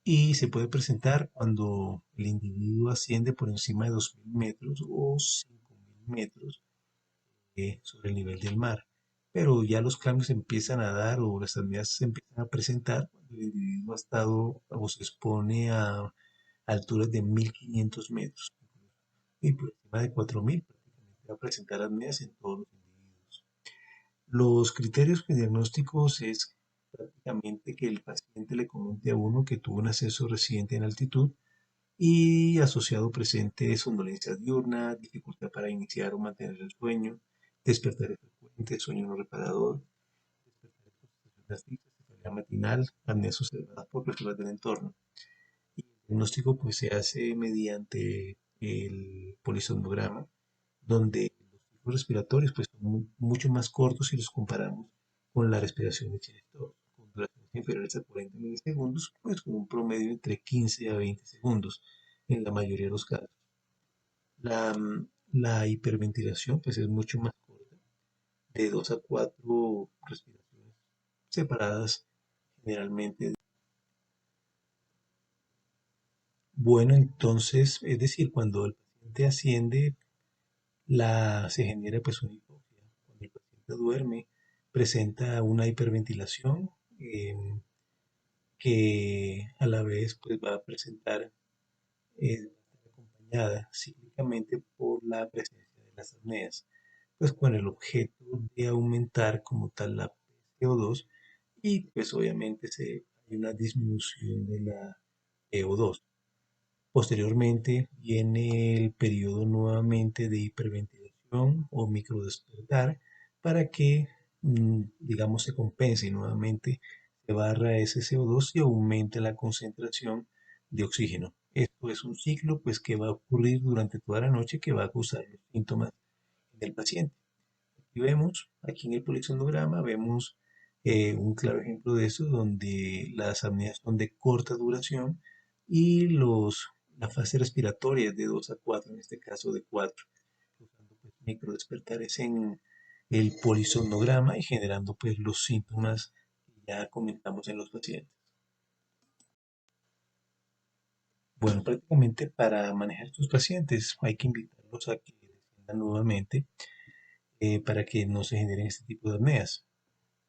Y se puede presentar cuando el individuo asciende por encima de 2.000 metros o 5.000 metros sobre el nivel del mar. Pero ya los cambios se empiezan a dar o las apneas se empiezan a presentar cuando el individuo ha estado o se expone a alturas de 1.500 metros y por encima de 4.000 prácticamente va a presentar apneas en todos los individuos. Los criterios diagnósticos es prácticamente que el paciente le comente a uno que tuvo un ascenso reciente en altitud y asociado presente somnolencia diurna, dificultad para iniciar o mantener el sueño, despertar frecuente, sueño no reparador, despertar con sensaciones fijas, cefalea matinal, apneas observadas por personas del entorno. Y el diagnóstico pues se hace mediante el polisomnograma, donde los ciclos respiratorios pues son mucho más cortos si los comparamos con la respiración de Cherestow, con duraciones inferiores a 40 milisegundos, pues con un promedio entre 15 a 20 segundos en la mayoría de los casos. La, la hiperventilación pues es mucho más corta, de 2 a 4 respiraciones separadas generalmente. Bueno, entonces, es decir, cuando el paciente asciende, se genera pues una hipoxia. Cuando el paciente duerme, presenta una hiperventilación que a la vez pues va a presentar, acompañada cíclicamente por la presencia de las apneas, pues con el objeto de aumentar como tal la PCO2 y pues obviamente hay una disminución de la PO2. Posteriormente viene el periodo nuevamente de hiperventilación o microdespertar para que, digamos, se compense nuevamente, se barra ese CO2 y aumente la concentración de oxígeno. Esto es un ciclo pues, que va a ocurrir durante toda la noche que va a causar los síntomas del paciente. Y vemos, aquí en el polisomnograma, vemos un claro ejemplo de eso, donde las apneas son de corta duración y la fase respiratoria es de 2 a 4, en este caso de 4, causando pues, microdespertares en el polisomnograma y generando pues los síntomas que ya comentamos en los pacientes. Bueno, prácticamente para manejar estos pacientes hay que invitarlos a que desciendan nuevamente para que no se generen este tipo de apneas.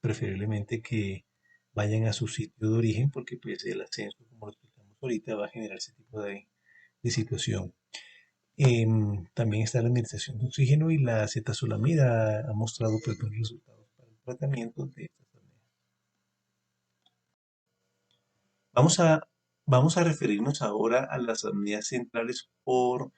Preferiblemente que vayan a su sitio de origen porque pues el ascenso, como lo explicamos ahorita, va a generar ese tipo de situación. También está la administración de oxígeno y la acetazolamida ha mostrado pues, buenos resultados para el tratamiento de estas apneas. Vamos a, vamos a referirnos ahora a las apneas centrales por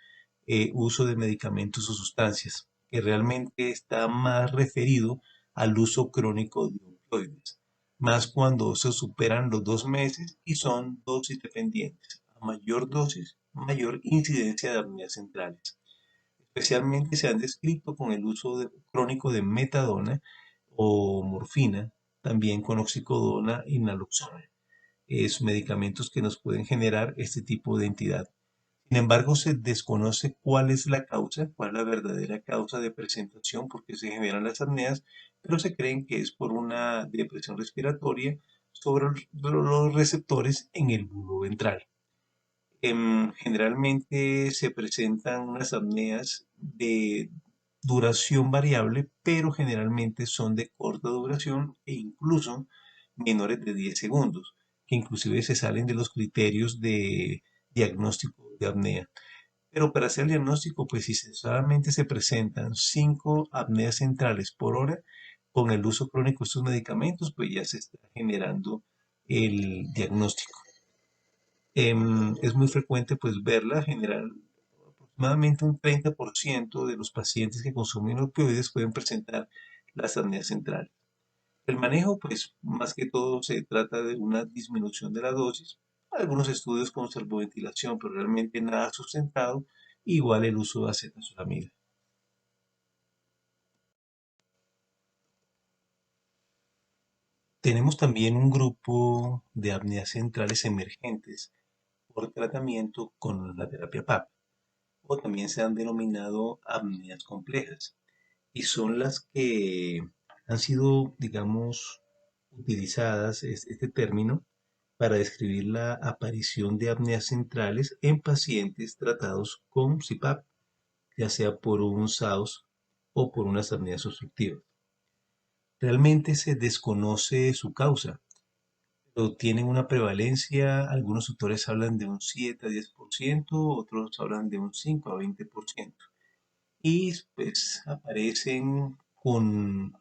uso de medicamentos o sustancias, que realmente está más referido al uso crónico de opioides, más cuando se superan los 2 meses y son dosis dependientes. A mayor dosis, mayor incidencia de apneas centrales. Especialmente se han descrito con el uso crónico de metadona o morfina, también con oxicodona y naloxona. Medicamentos que nos pueden generar este tipo de entidad. Sin embargo, se desconoce cuál es la causa, cuál es la verdadera causa de presentación, por qué se generan las apneas, pero se creen que es por una depresión respiratoria sobre los receptores en el bulbo ventral. Generalmente se presentan unas apneas de duración variable, pero generalmente son de corta duración e incluso menores de 10 segundos, que inclusive se salen de los criterios de diagnóstico de apnea. Pero para hacer el diagnóstico, pues si solamente se presentan 5 apneas centrales por hora, con el uso crónico de estos medicamentos, pues ya se está generando el diagnóstico. Es muy frecuente pues verla generar aproximadamente un 30% de los pacientes que consumen opioides pueden presentar las apneas centrales. El manejo, pues, más que todo se trata de una disminución de la dosis. Algunos estudios con servoventilación, pero realmente nada sustentado. Igual el uso de acetazolamida. Tenemos también un grupo de apneas centrales emergentes por tratamiento con la terapia PAP, o también se han denominado apneas complejas, y son las que han sido, digamos, utilizadas este término para describir la aparición de apneas centrales en pacientes tratados con CPAP, ya sea por un SAOS o por unas apneas obstructivas. Realmente se desconoce su causa, pero tienen una prevalencia, algunos autores hablan de un 7 a 10%, otros hablan de un 5 a 20%. Y pues aparecen con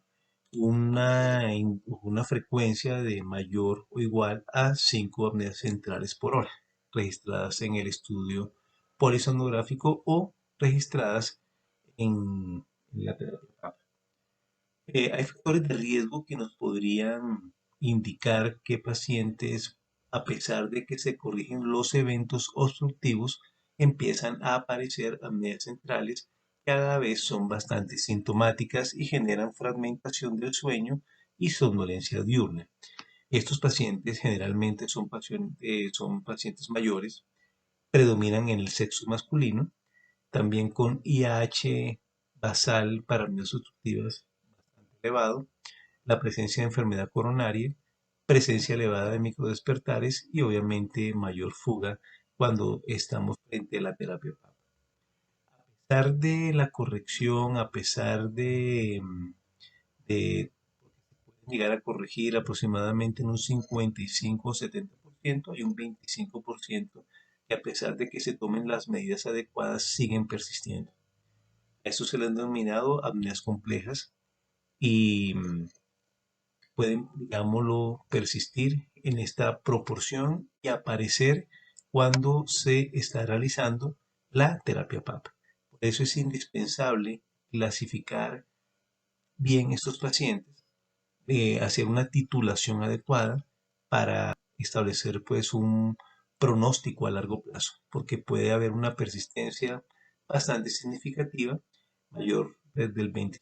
una frecuencia de mayor o igual a 5 apneas centrales por hora, registradas en el estudio polisonográfico o registradas en la terapia PAP. Hay factores de riesgo que nos podrían indicar que pacientes, a pesar de que se corrigen los eventos obstructivos, empiezan a aparecer apneas centrales que cada vez son bastante sintomáticas y generan fragmentación del sueño y somnolencia diurna. Estos pacientes generalmente son pacientes mayores, predominan en el sexo masculino, también con IAH basal para apneas obstructivas bastante elevado, la presencia de enfermedad coronaria, presencia elevada de microdespertares y obviamente mayor fuga cuando estamos frente a la terapia PAP. A pesar de la corrección, a pesar de llegar a corregir aproximadamente en un 55 o 70%, hay un 25% que a pesar de que se tomen las medidas adecuadas siguen persistiendo. A esto se le han denominado apneas complejas y pueden, digámoslo, persistir en esta proporción y aparecer cuando se está realizando la terapia PAP. Por eso es indispensable clasificar bien estos pacientes, hacer una titulación adecuada para establecer pues un pronóstico a largo plazo, porque puede haber una persistencia bastante significativa, mayor desde el 25%.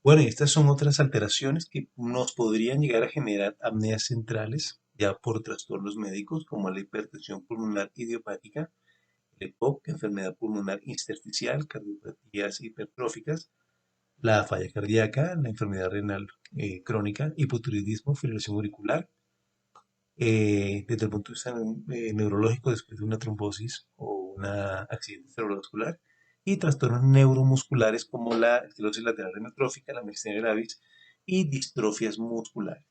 Bueno, y estas son otras alteraciones que nos podrían llegar a generar apneas centrales, ya por trastornos médicos como la hipertensión pulmonar idiopática, el EPOC, enfermedad pulmonar intersticial, cardiopatías hipertróficas, la falla cardíaca, la enfermedad renal crónica, hipotiroidismo, fibrilación auricular, desde el punto de vista neurológico después de una trombosis o un accidente cerebrovascular, y trastornos neuromusculares como la esclerosis lateral amiotrófica, la miastenia gravis y distrofias musculares.